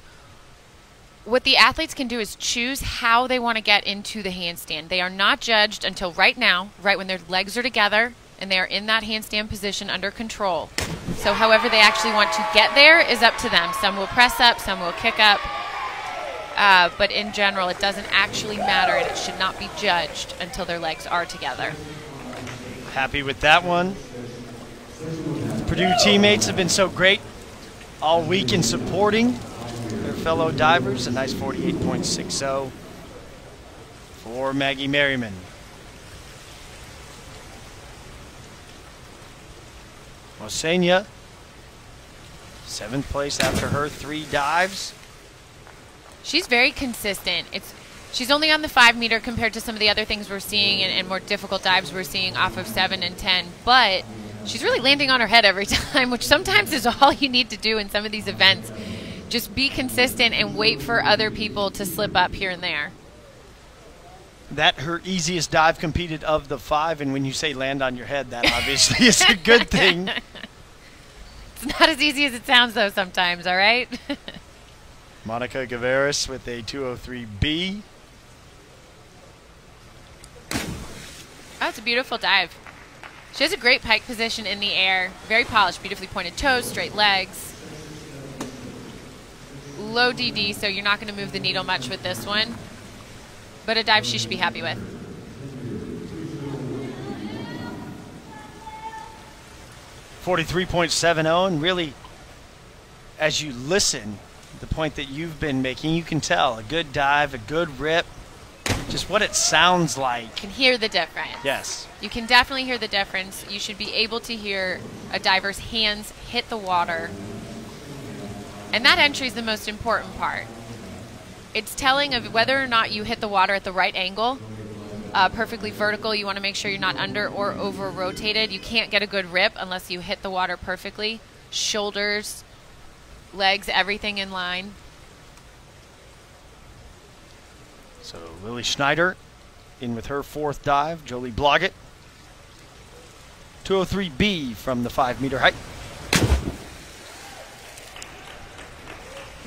what the athletes can do is choose how they want to get into the handstand. They are not judged until right now, right when their legs are together and they are in that handstand position under control. So however they actually want to get there is up to them. Some will press up, some will kick up, but in general it doesn't actually matter, and it should not be judged until their legs are together. Happy with that one. Purdue teammates have been so great all week in supporting their fellow divers. A nice 48.60 for Maggie Merriman. Mosenia, 7th place after her 3 dives. She's very consistent. She's only on the 5 meter compared to some of the other things we're seeing and more difficult dives we're seeing off of 7 and 10, but she's really landing on her head every time, which sometimes is all you need to do in some of these events. Just be consistent and wait for other people to slip up here and there. That her easiest dive competed of the 5, and when you say land on your head, that obviously is a good thing. It's not as easy as it sounds, though, sometimes, all right? Monica Gaveris with a 203B. Oh, it's a beautiful dive. She has a great pike position in the air. Very polished, beautifully pointed toes, straight legs. Low DD, so you're not going to move the needle much with this one. But a dive she should be happy with. .70, and really, as you listen, the point that you've been making, you can tell a good dive, a good rip, just what it sounds like. You can hear the difference. Yes. You can definitely hear the difference. You should be able to hear a diver's hands hit the water. And that entry is the most important part. It's telling of whether or not you hit the water at the right angle perfectly vertical. You want to make sure you're not under or over rotated. You can't get a good rip unless you hit the water perfectly. Shoulders, legs, everything in line. So Lily Schneider in with her fourth dive. Jolie Blodgett. 203B from the 5-meter height.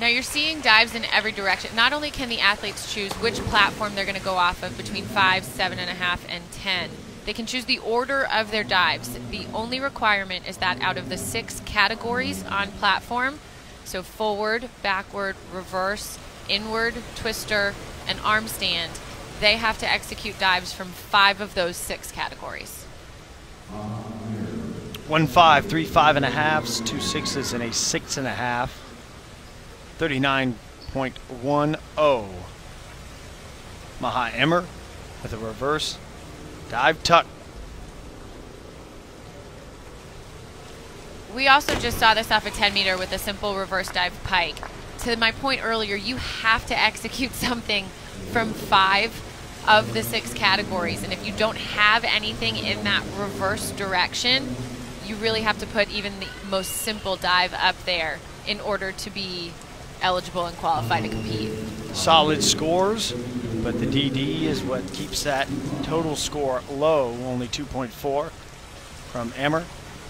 Now you're seeing dives in every direction. Not only can the athletes choose which platform they're going to go off of between 5, 7.5, and 10, they can choose the order of their dives. The only requirement is that out of the 6 categories on platform, so forward, backward, reverse, inward, twister, and arm stand, they have to execute dives from 5 of those 6 categories. 1 5, 3 5.5s, 2 6s, and a 6.5. 39.10. Maha Emmer with a reverse dive tuck. We also just saw this off a 10-meter with a simple reverse dive pike. To my point earlier, you have to execute something from 5 of the 6 categories, and if you don't have anything in that reverse direction, you really have to put even the most simple dive up there in order to be eligible and qualify to compete. Solid scores, but the DD is what keeps that total score low, only 2.4 from Emmer.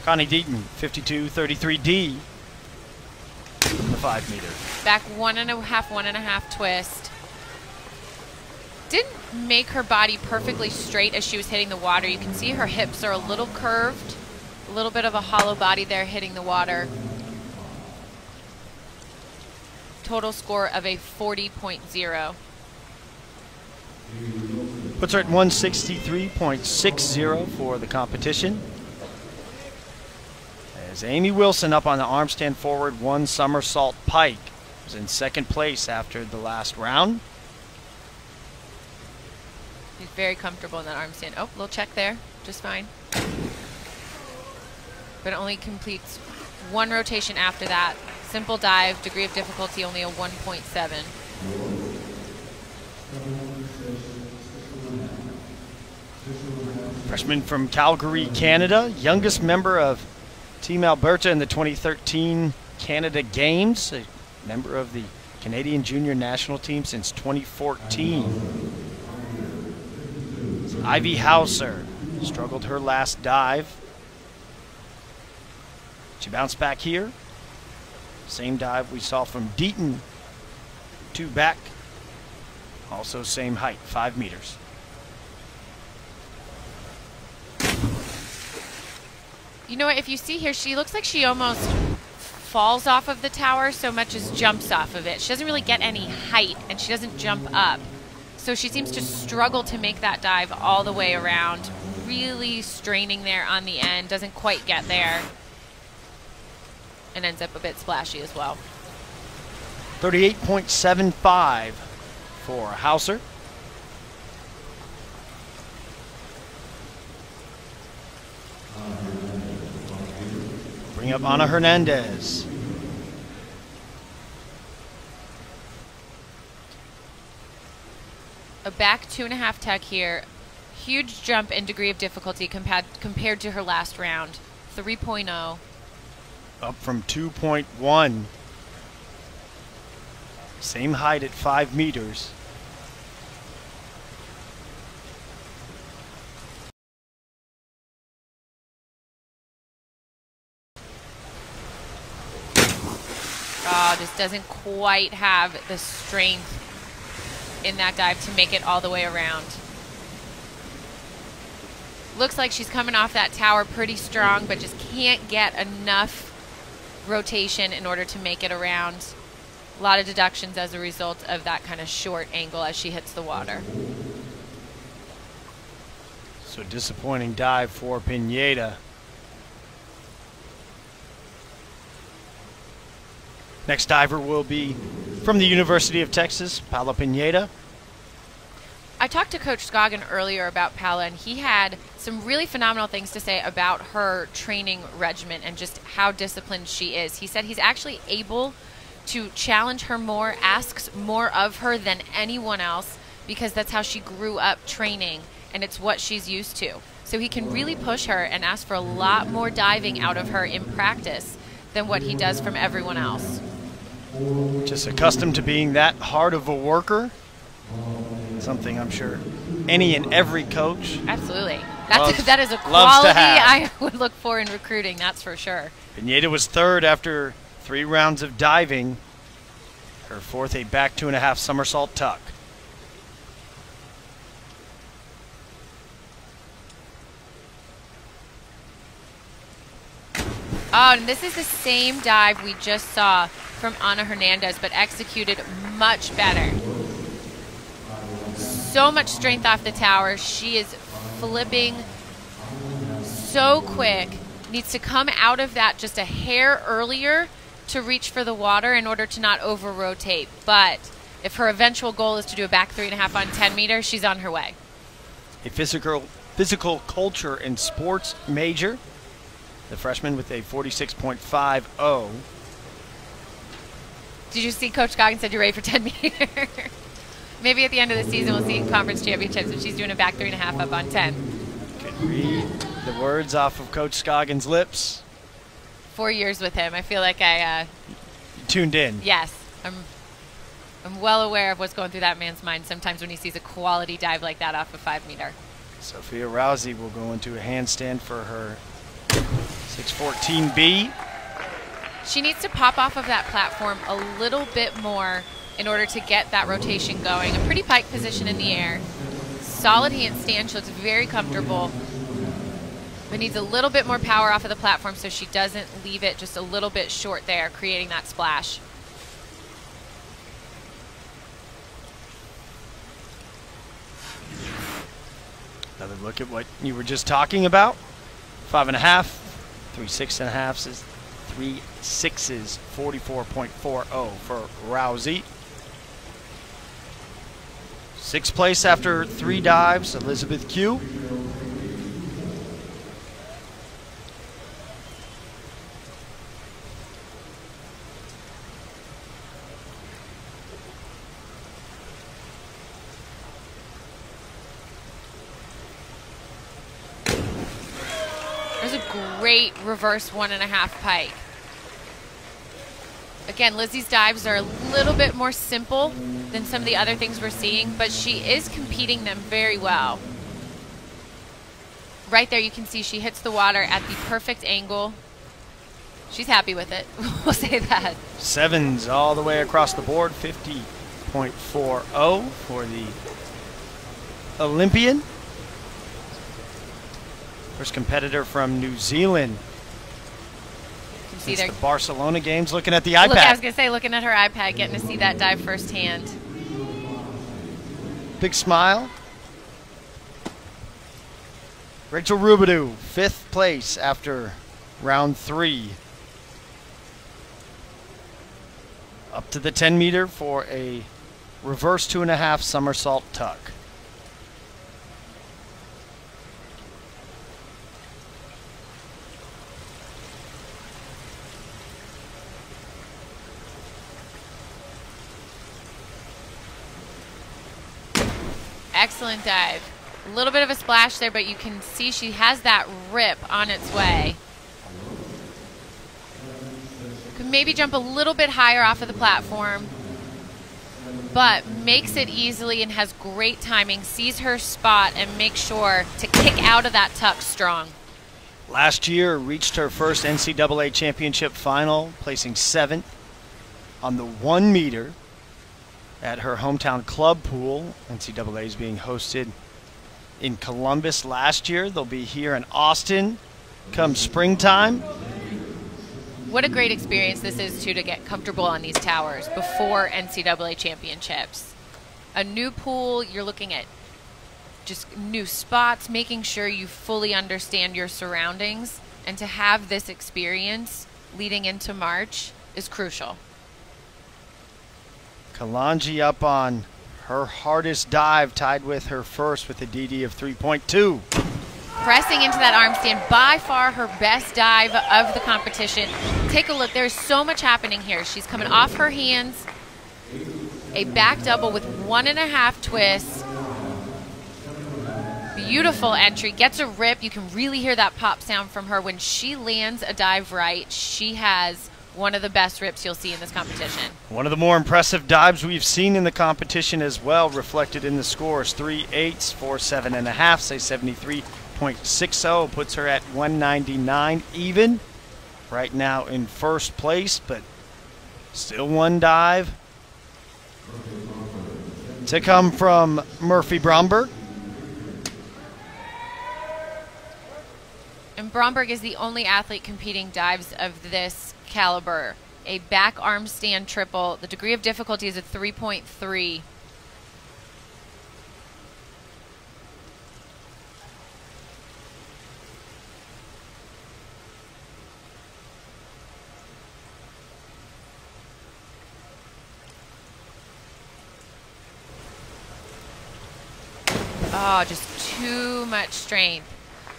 Connie Deaton, 52-33D from the 5-meter. Back 1.5 twist. Didn't make her body perfectly straight as she was hitting the water. You can see her hips are a little curved, a little bit of a hollow body there hitting the water. Total score of a 40.0. Puts her at 163.60 for the competition. As Amy Wilson up on the arm stand forward 1 somersault pike was in 2nd place after the last round. She's very comfortable in that arm stand. Oh, little check there, just fine. But it only completes 1 rotation after that. Simple dive, degree of difficulty only a 1.7. Freshman from Calgary, Canada, youngest member of Team Alberta in the 2013 Canada Games, a member of the Canadian Junior National Team since 2014. Ivy Hauser struggled her last dive. She bounced back here. Same dive we saw from Deaton. 2 back. Also same height, 5 meters. You know what, if you see here, she looks like she almost falls off of the tower so much as jumps off of it. She doesn't really get any height, and she doesn't jump up. So she seems to struggle to make that dive all the way around. Really straining there on the end, doesn't quite get there. And ends up a bit splashy as well. 38.75 for Hauser. Bring up Ana Hernandez. A back 2.5 tuck here. Huge jump in degree of difficulty compared to her last round. 3.0. Up from 2.1. Same height at 5 meters. Oh, just doesn't quite have the strength in that dive to make it all the way around. Looks like she's coming off that tower pretty strong, but just can't get enough rotation in order to make it around. A lot of deductions as a result of that kind of short angle as she hits the water. So disappointing dive for Pineda. Next diver will be from the University of Texas, Paula Pineda. I talked to Coach Scoggin earlier about Paula, and he had some really phenomenal things to say about her training regimen and just how disciplined she is. He said he's actually able to challenge her more, asks more of her than anyone else, because that's how she grew up training. and it's what she's used to. So he can really push her and ask for a lot more diving out of her in practice than what he does from everyone else. Just accustomed to being that hard of a worker. Something I'm sure any and every coach Absolutely. loves, that is a loves to quality have. I would look for in recruiting, that's for sure. Pineda was third after 3 rounds of diving. Her fourth, a back 2.5 somersault tuck. Oh, and this is the same dive we just saw from Ana Hernandez, but executed much better. So much strength off the tower. She is flipping so quick. Needs to come out of that just a hair earlier to reach for the water in order to not over-rotate. But if her eventual goal is to do a back 3.5 on 10 meters, she's on her way. A physical culture and sports major. The freshman with a 46.50. Did you see Coach Goggins said you're ready for 10 meters? Maybe at the end of the season we'll see in conference championships if she's doing a back 3.5 up on 10. Could read the words off of Coach Scoggins' lips. 4 years with him. I feel like I Tuned in. yes, I'm well aware of what's going through that man's mind sometimes when he sees a quality dive like that off a 5 meter. Sophia Rousey will go into a handstand for her 614B. She needs to pop off of that platform a little bit more in order to get that rotation going. A pretty pike position in the air. Solid handstand. She looks very comfortable. But needs a little bit more power off of the platform so she doesn't leave it just a little bit short there, creating that splash. Another look at what you were just talking about. 5.5, 3 6.5s is 3 6s, 44.40 for Rousey. 6th place after 3 dives, Elizabeth Q. There's a great reverse 1.5 pike. Again, Lizzie's dives are a little bit more simple than some of the other things we're seeing, but she is competing them very well. Right there you can see she hits the water at the perfect angle. She's happy with it. We'll say that. 7s all the way across the board, 50.40 for the Olympian. First competitor from New Zealand. You can see Since there. the Barcelona games, looking at the iPad. Look, I was going to say, looking at her iPad, getting to see that dive firsthand. Big smile. Rachel Rubidoux, 5th place after round 3. Up to the 10 meter for a reverse 2.5 somersault tuck. Excellent dive. A little bit of a splash there, but you can see she has that rip on its way. Could maybe jump a little bit higher off of the platform, but makes it easily and has great timing, sees her spot, and makes sure to kick out of that tuck strong. Last year, reached her first NCAA championship final, placing 7th on the 1 meter at her hometown club pool. NCAA is being hosted in Columbus last year. They'll be here in Austin come springtime. What a great experience this is, too, to get comfortable on these towers before NCAA championships. A new pool, you're looking at just new spots, making sure you fully understand your surroundings, and to have this experience leading into March is crucial. Kalanji up on her hardest dive, tied with her first with a DD of 3.2. Pressing into that arm stand, by far her best dive of the competition. Take a look, there's so much happening here. She's coming off her hands, a back double with 1.5 twists. Beautiful entry, gets a rip. You can really hear that pop sound from her. When she lands a dive right, she has one of the best rips you'll see in this competition. One of the more impressive dives we've seen in the competition as well, reflected in the scores. 3 8s, 4 7.5, say 73.60, puts her at 199 even. Right now in first place, but still one dive to come from Murphy Bromberg. And Bromberg is the only athlete competing dives of this caliber. A back arm stand triple. The degree of difficulty is a 3.3. Oh, just too much strength.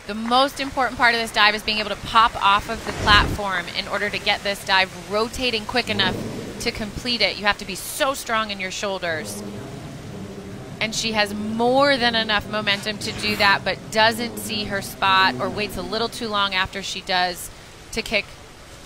The most important part of this dive is being able to pop off of the platform in order to get this dive rotating quick enough to complete it. You have to be so strong in your shoulders. And she has more than enough momentum to do that, but doesn't see her spot or waits a little too long after she does to kick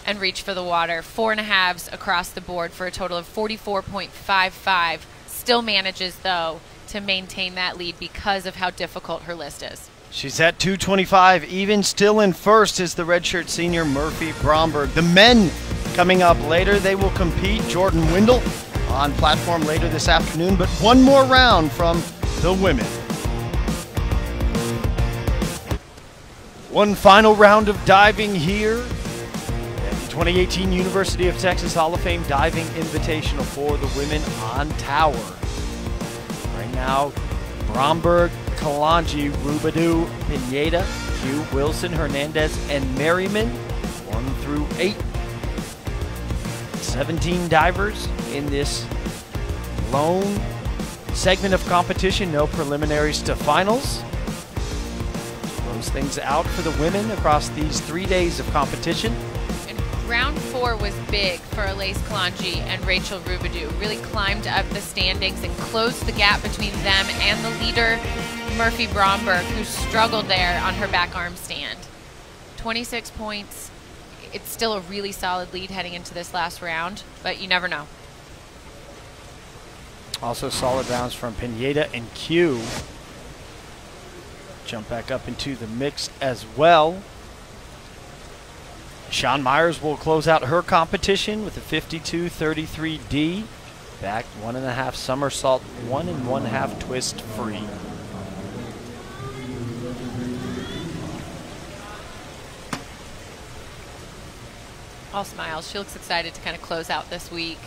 and reach for the water. 4.5s across the board for a total of 44.55. Still manages, though, to maintain that lead because of how difficult her list is. She's at 225 even. Still in first is the redshirt senior Murphy Bromberg. The men coming up later, they will compete. Jordan Windle on platform later this afternoon, but one more round from the women. One final round of diving here at the 2018 University of Texas Hall of Fame Diving Invitational for the women on tower. Right now, Bromberg, Kalanji, Rubadu, Pineda, Hugh, Wilson, Hernandez, and Merriman, 1 through 8. 17 divers in this lone segment of competition. No preliminaries to finals. Close things out for the women across these 3 days of competition. And round 4 was big for Elise Kalanji and Rachel Rubadu. Really climbed up the standings and closed the gap between them and the leader, Murphy Bromberg, who struggled there on her back arm stand. 26 points. It's still a really solid lead heading into this last round, but you never know. Also solid rounds from Pineda and Q. Jump back up into the mix as well. Sean Myers will close out her competition with a 52-33D. Back 1.5 somersault, 1 1/2 twist free. All smiles. She looks excited to kind of close out this week.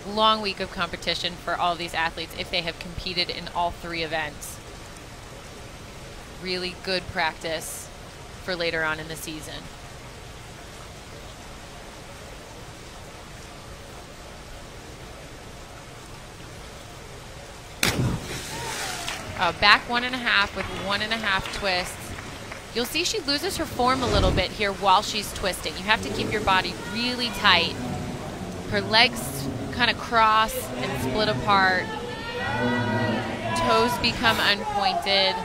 Long week of competition for all these athletes if they have competed in all 3 events. Really good practice for later on in the season. Back 1.5 with 1.5 twists. You'll see she loses her form a little bit here while she's twisting. You have to keep your body really tight. Her legs kind of cross and split apart. Toes become unpointed.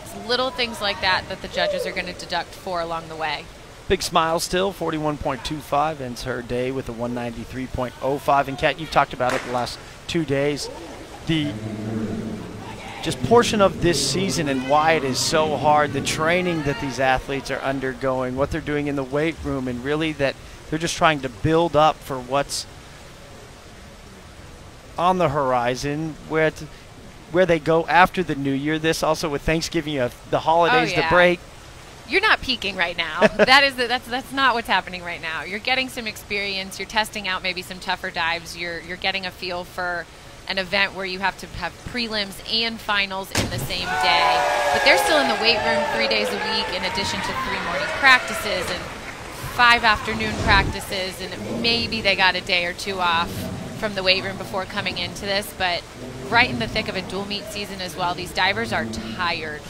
It's little things like that that the judges are going to deduct for along the way. Big smile still, 41.25, ends her day with a 193.05. And Kat, you've talked about it the last 2 days. The just portion of this season and why it is so hard, the training that these athletes are undergoing, what they're doing in the weight room, and really that they're just trying to build up for what's on the horizon, where they go after the new year. This also with Thanksgiving, you have the holidays, the break. You're not peaking right now. That's not what's happening right now. You're getting some experience. You're testing out maybe some tougher dives. You're getting a feel for an event where you have to have prelims and finals in the same day. But they're still in the weight room 3 days a week in addition to 3 morning practices and 5 afternoon practices, and maybe they got a day or 2 off from the weight room before coming into this. But right in the thick of a dual meet season as well, these divers are tired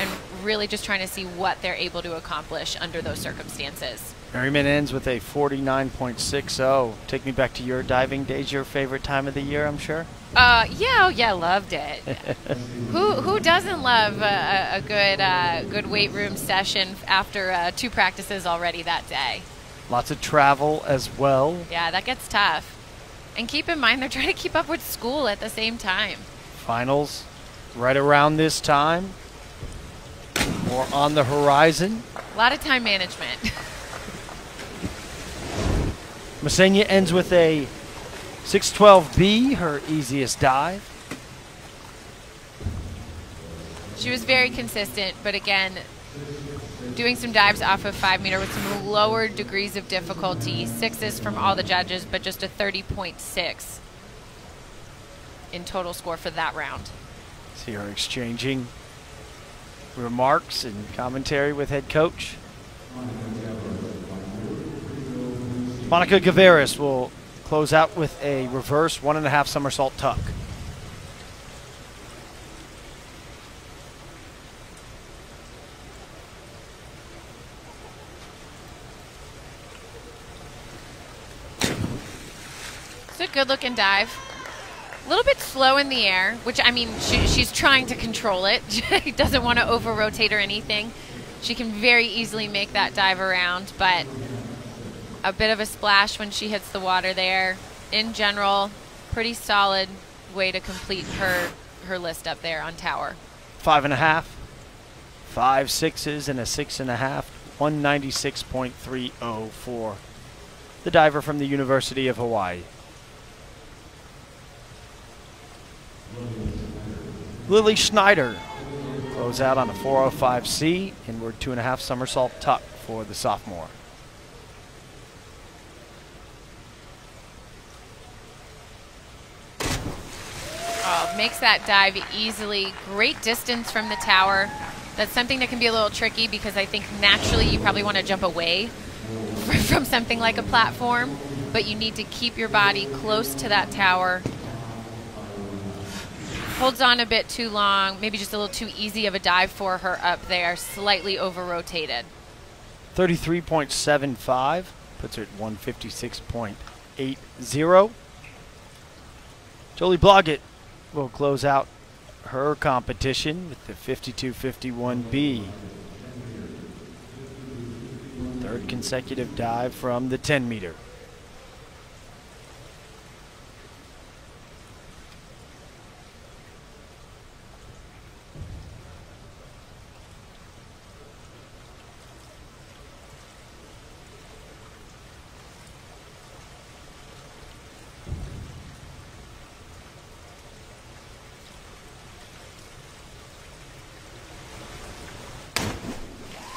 and really just trying to see what they're able to accomplish under those circumstances. Merriman ends with a 49.60. Take me back to your diving days, your favorite time of the year, I'm sure? Yeah, loved it. Who doesn't love a good weight room session after 2 practices already that day? Lots of travel as well. Yeah, that gets tough. And keep in mind, they're trying to keep up with school at the same time. Finals right around this time. More on the horizon. A lot of time management. Messenia ends with a 612B, her easiest dive. She was very consistent, but again, doing some dives off of 5 meter with some lower degrees of difficulty. 6s from all the judges, but just a 30.6 in total score for that round. See her exchanging remarks and commentary with head coach. Monica Gavaris will close out with a reverse 1.5 somersault tuck. It's a good looking dive. A little bit slow in the air, which, I mean, she's trying to control it. She doesn't want to over rotate or anything. She can very easily make that dive around, but a bit of a splash when she hits the water there. In general, pretty solid way to complete her list up there on tower. 5.5, 5 6s, and a 6.5, 196.30 for the diver from the University of Hawaii. Lily Schneider close out on a 405C, inward 2.5 somersault tuck for the sophomore. Makes that dive easily. Great distance from the tower. That's something that can be a little tricky because I think naturally you probably want to jump away from something like a platform, but you need to keep your body close to that tower. Holds on a bit too long, maybe just a little too easy of a dive for her up there, slightly over-rotated. 33.75, puts her at 156.80. Jolie Blodgett will close out her competition with the 52.51B. Third consecutive dive from the 10 meter.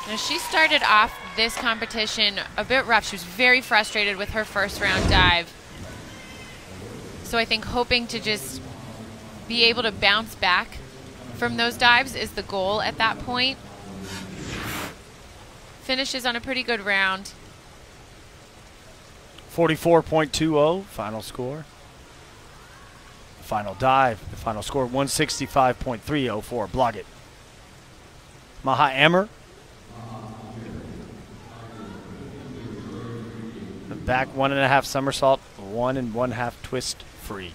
Now, she started off this competition a bit rough. She was very frustrated with her first round dive. So I think hoping to just be able to bounce back from those dives is the goal at that point. Finishes on a pretty good round. 44.20 final score. The final dive, the final score 165.30 for Blodgett. Maha Emmer. Back 1.5 somersault, 1 1/2 twist free.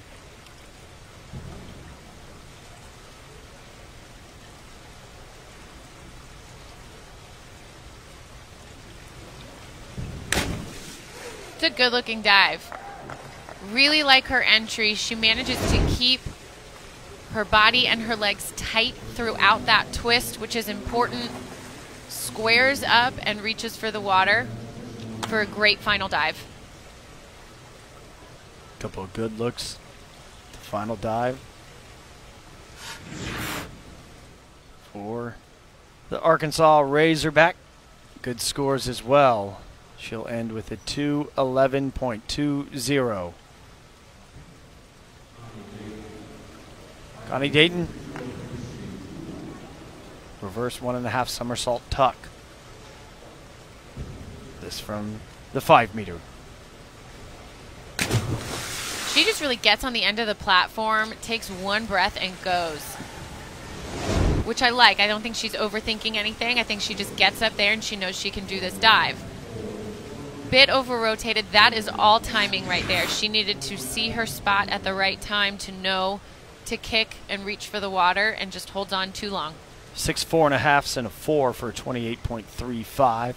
It's a good looking dive. Really like her entry. She manages to keep her body and her legs tight throughout that twist, which is important. Squares up and reaches for the water for a great final dive. Couple of good looks. The final dive for the Arkansas Razorback. Good scores as well. She'll end with a 211.20. Connie Dayton. Reverse 1.5 somersault tuck. This from the 5 meter. She just really gets on the end of the platform, takes one breath and goes. which I like. I don't think she's overthinking anything. I think she just gets up there and she knows she can do this dive. Bit over-rotated. That is all timing right there. She needed to see her spot at the right time to know to kick and reach for the water, and just holds on too long. 6 4.5 and a 4 for 28.35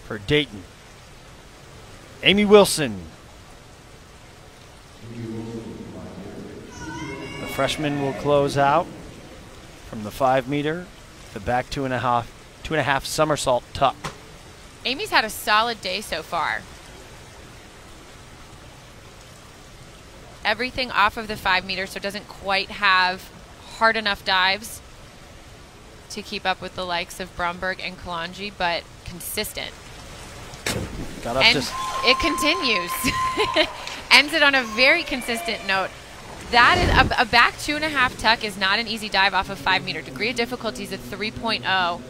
for Dayton. Amy Wilson. The freshman will close out from the 5 meter, the back 2.5 somersault tuck. Amy's had a solid day so far. Everything off of the 5 meter, so it doesn't quite have hard enough dives to keep up with the likes of Bromberg and Kalanji, but consistent. Got up and just it continues. Ends it on a very consistent note. That is a back 2.5 tuck is not an easy dive off of 5 meter. Degree of difficulty is a 3.0.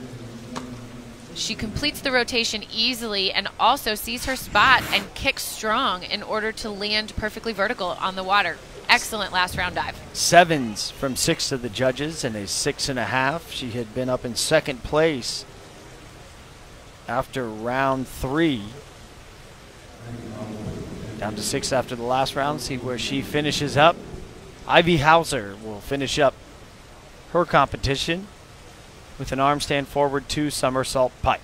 She completes the rotation easily and also sees her spot and kicks strong in order to land perfectly vertical on the water. Excellent last round dive. 7s from 6 to the judges and a 6.5. She had been up in second place after round 3. Down to 6 after the last round. See where she finishes up. Ivy Hauser will finish up her competition with an arm stand forward 2 somersault pike.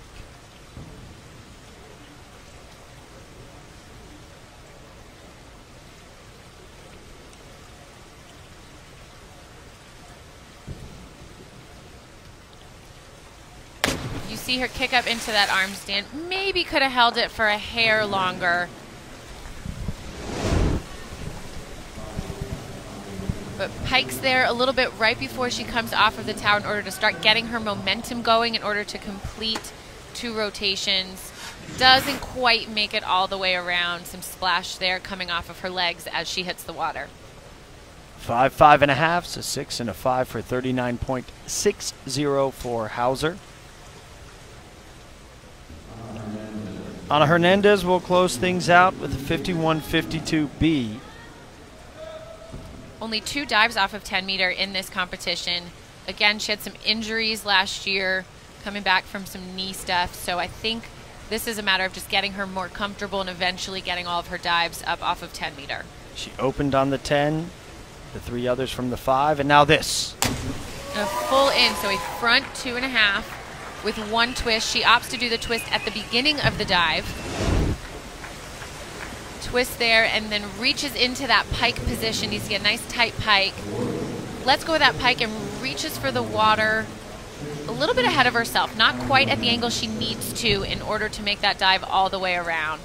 You see her kick up into that arm stand. Maybe could have held it for a hair longer. But pikes there a little bit right before she comes off of the tower in order to start getting her momentum going in order to complete 2 rotations. Doesn't quite make it all the way around. Some splash there coming off of her legs as she hits the water. 5 5.5, so 6 and a 5 for 39.60 for Hauser. Ana Hernandez will close things out with a 51.52B. Only 2 dives off of 10 meter in this competition. Again, she had some injuries last year, coming back from some knee stuff. So I think this is a matter of just getting her more comfortable and eventually getting all of her dives up off of 10 meter. She opened on the 10, the 3 others from the 5, and now this. A full in, so a front 2.5 with 1 twist. She opts to do the twist at the beginning of the dive. Twist there and then reaches into that pike position. You see a nice tight pike. Lets go of that pike and reaches for the water a little bit ahead of herself. Not quite at the angle she needs to in order to make that dive all the way around.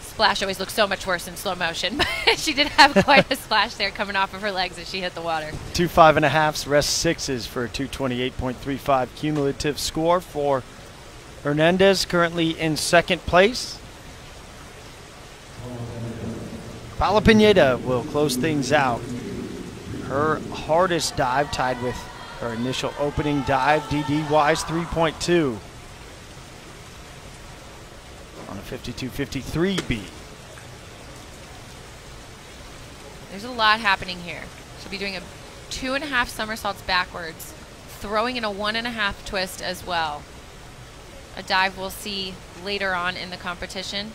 Splash always looks so much worse in slow motion, but she did have quite a splash there coming off of her legs as she hit the water. 2 5.5s, rest 6s for a 228.35 cumulative score for Hernandez, currently in second place. Paula Pineda will close things out. Her hardest dive tied with her initial opening dive, DD-wise 3.2 on a 52.53B. There's a lot happening here. She'll be doing a 2.5 somersaults backwards, throwing in a 1.5 twist as well. A dive we'll see later on in the competition.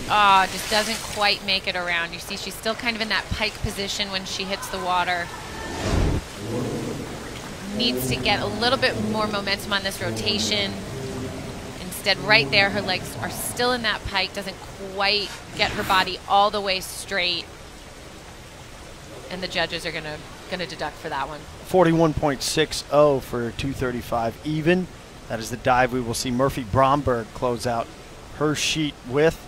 Just doesn't quite make it around. You see she's still kind of in that pike position when she hits the water. Needs to get a little bit more momentum on this rotation. Instead, right there, her legs are still in that pike. Doesn't quite get her body all the way straight. And the judges are gonna deduct for that one. 41.60 for 235 even. That is the dive we will see Murphy Bromberg close out her sheet with.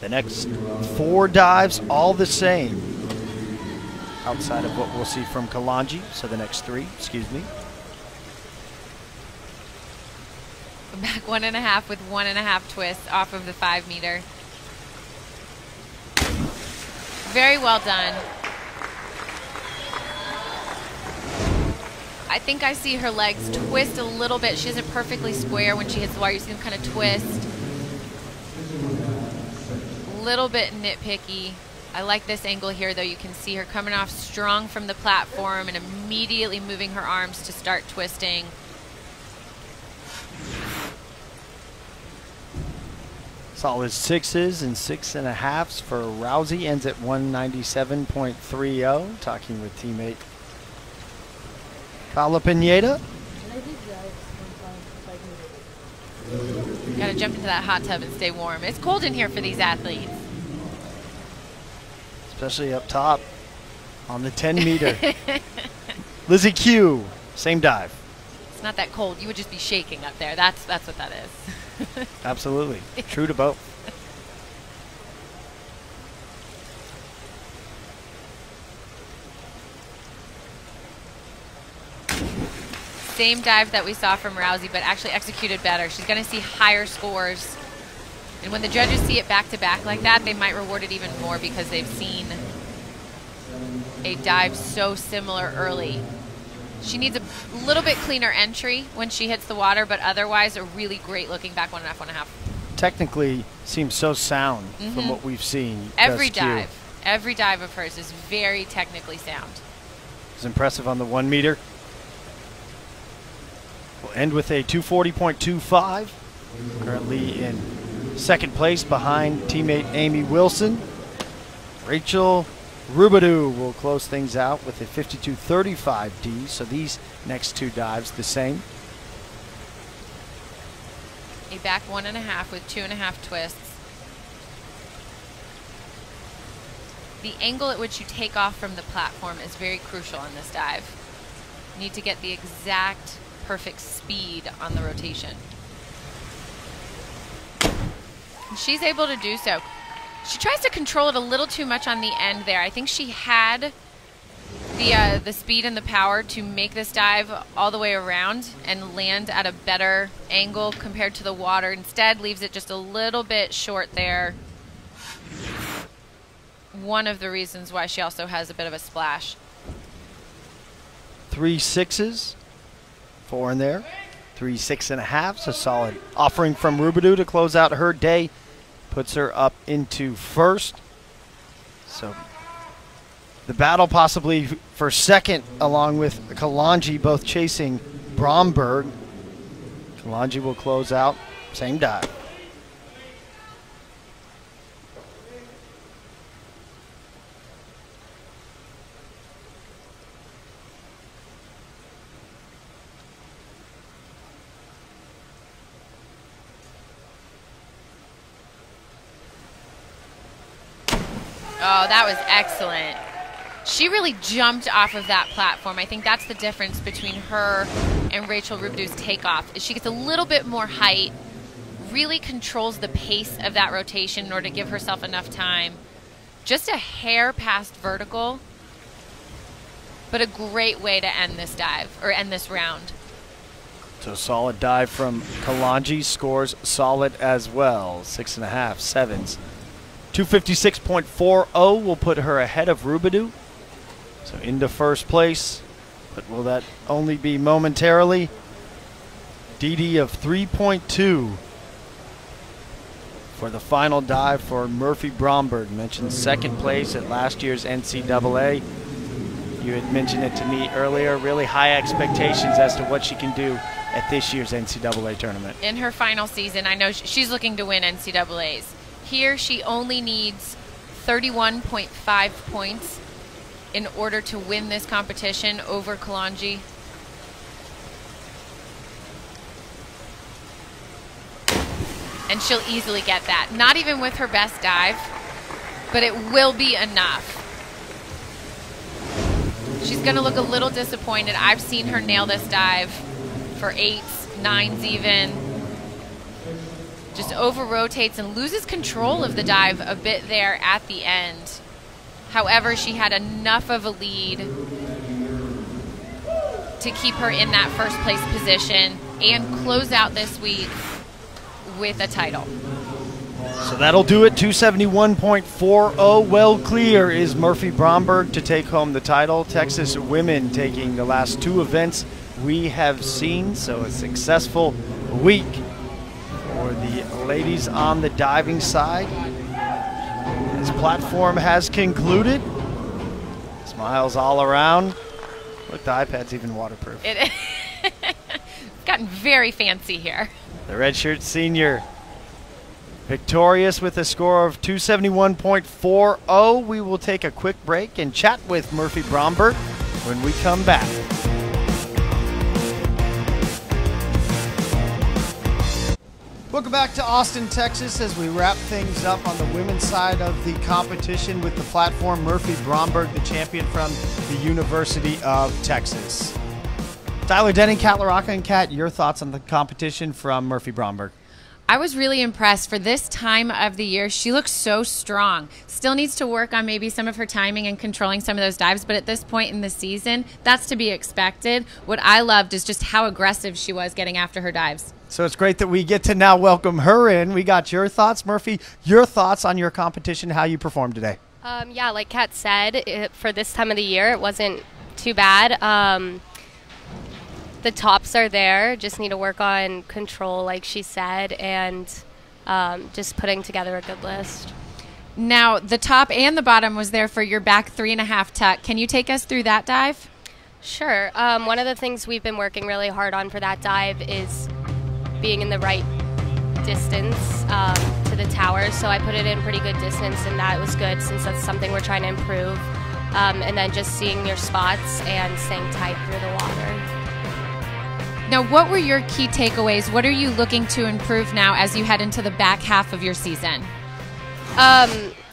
The next 4 dives, all the same, outside of what we'll see from Kalanji. So the next 3, excuse me. Back 1.5 with 1.5 twists off of the 5 meter. Very well done. I think I see her legs twist a little bit. She isn't perfectly square when she hits the water. You see them kind of twist. little bit nitpicky. I like this angle here, though. You can see her coming off strong from the platform and immediately moving her arms to start twisting. Solid 6s and 6.5s for Rousey. Ends at 197.30. Talking with teammate Paula Pineda. Gotta jump into that hot tub and stay warm. It's cold in here for these athletes. Especially up top on the 10 meter. Lizzie Q, same dive. It's not that cold. You would just be shaking up there. That's what that is. Absolutely. True to both. Same dive that we saw from Rousey, but actually executed better. She's going to see higher scores. And when the judges see it back-to-back like that, they might reward it even more because they've seen a dive so similar early. She needs a little bit cleaner entry when she hits the water, but otherwise a really great looking back 1.5, 1.5. Technically seems so sound from what we've seen. Every dive of hers is very technically sound. It's impressive on the 1 meter. We'll end with a 240.25. Currently in second place behind teammate Amy Wilson. Rachel Rubidoux will close things out with a 52.35D. So these next two dives the same. A back 1.5 with 2.5 twists. The angle at which you take off from the platform is very crucial on this dive. You need to get the exact perfect speed on the rotation. And she's able to do so. She tries to control it a little too much on the end there. I think she had the speed and the power to make this dive all the way around and land at a better angle compared to the water. Instead, leaves it just a little bit short there. One of the reasons why she also has a bit of a splash. 3 6s, 4 in there, 3 6.5s, a solid offering from Rubidoux to close out her day. Puts her up into first. So the battle possibly for second along with Kalanji, both chasing Bromberg. Kalanji will close out, same dive. Oh, that was excellent. She really jumped off of that platform. I think that's the difference between her and Rachel Rubidoux's takeoff. Is she gets a little bit more height, really controls the pace of that rotation in order to give herself enough time. Just a hair past vertical, but a great way to end this dive, or end this round. So solid dive from Kalanji, scores solid as well. 6.5, 7s. 256.40 will put her ahead of Rubidoux. So into first place, but will that only be momentarily? DD of 3.2 for the final dive for Murphy Bromberg. Mentioned second place at last year's NCAA. You had mentioned it to me earlier. Really high expectations as to what she can do at this year's NCAA tournament. In her final season, I know she's looking to win NCAAs. Here, she only needs 31.5 points in order to win this competition over Kalanji. And she'll easily get that. Not even with her best dive, but it will be enough. She's going to look a little disappointed. I've seen her nail this dive for 8s, 9s even. Just over-rotates and loses control of the dive a bit there at the end. However, she had enough of a lead to keep her in that first place position and close out this week with a title. So that'll do it. 271.40. Well clear is Murphy Bromberg to take home the title. Texas women taking the last two events we have seen. So a successful week for the ladies on the diving side. This platform has concluded. Smiles all around. Look, the iPad's even waterproof. It's gotten very fancy here. The redshirt senior victorious with a score of 271.40. We will take a quick break and chat with Murphy Bromberg when we come back. Welcome back to Austin, Texas, as we wrap things up on the women's side of the competition with the platform. Murphy Bromberg, the champion from the University of Texas. Tyler Denning, Kat LaRocca, and Kat, your thoughts on the competition from Murphy Bromberg? I was really impressed. For this time of the year, she looks so strong. Still needs to work on maybe some of her timing and controlling some of those dives, but at this point in the season, that's to be expected. What I loved is just how aggressive she was getting after her dives. So it's great that we get to now welcome her in. We got your thoughts, Murphy, your thoughts on your competition, how you performed today. Yeah, like Kat said, for this time of the year, it wasn't too bad. The tops are there, just need to work on control, like she said, and just putting together a good list. Now, the top and the bottom was there for your back 3.5 tuck. Can you take us through that dive? Sure. One of the things we've been working really hard on for that dive is being in the right distance to the tower. So I put it in pretty good distance, and that was good since that's something we're trying to improve. And then just seeing your spots and staying tight through the water. Now, what were your key takeaways? What are you looking to improve now as you head into the back half of your season?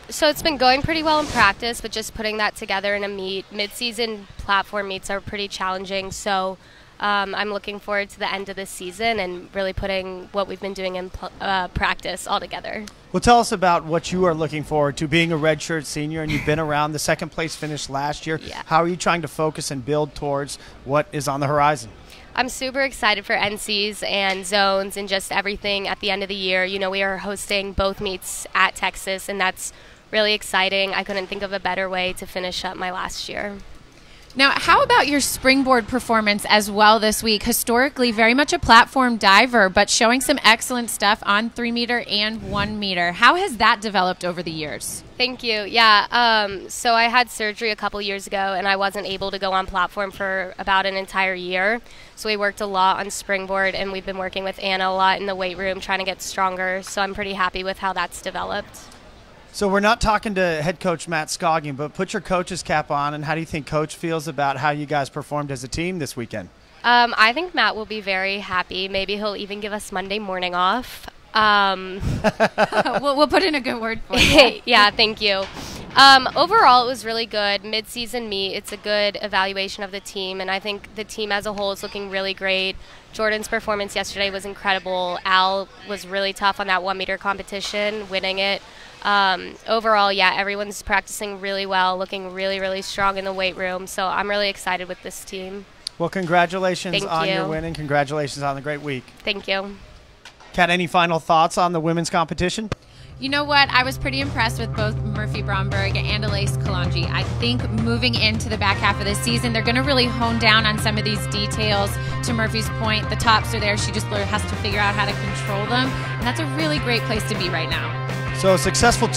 So it's been going pretty well in practice, but just putting that together in a meet. Mid-season platform meets are pretty challenging, so I'm looking forward to the end of this season and really putting what we've been doing in practice all together. Well, tell us about what you are looking forward to, being a redshirt senior, and you've been around the second place finish last year. Yeah. How are you trying to focus and build towards what is on the horizon? I'm super excited for NCs and zones and just everything at the end of the year. You know, we are hosting both meets at Texas, and that's really exciting. I couldn't think of a better way to finish up my last year. Now, how about your springboard performance as well this week? Historically, very much a platform diver, but showing some excellent stuff on 3 meter and 1 meter. How has that developed over the years? Thank you. Yeah, so I had surgery a couple years ago, and I wasn't able to go on platform for about an entire year. So we worked a lot on springboard, and we've been working with Anna a lot in the weight room, trying to get stronger. So I'm pretty happy with how that's developed. So we're not talking to head coach Matt Scoggin, but put your coach's cap on, and how do you think Coach feels about how you guys performed as a team this weekend? I think Matt will be very happy. Maybe he'll even give us Monday morning off. We'll put in a good word for you. Yeah, thank you. Overall, it was really good. Mid-season meet, it's a good evaluation of the team, and I think the team as a whole is looking really great. Jordan's performance yesterday was incredible. Al was really tough on that 1 meter competition, winning it. Overall, yeah, everyone's practicing really well, looking really, really strong in the weight room. So I'm really excited with this team. Well, congratulations Thank on you. your win, and congratulations on the great week. Thank you. Kat, any final thoughts on the women's competition? You know what? I was pretty impressed with both Murphy Bromberg and Elise Kalonji. I think moving into the back half of the season, they're going to really hone down on some of these details. To Murphy's point, the tops are there. She just has to figure out how to control them. And that's a really great place to be right now. So successful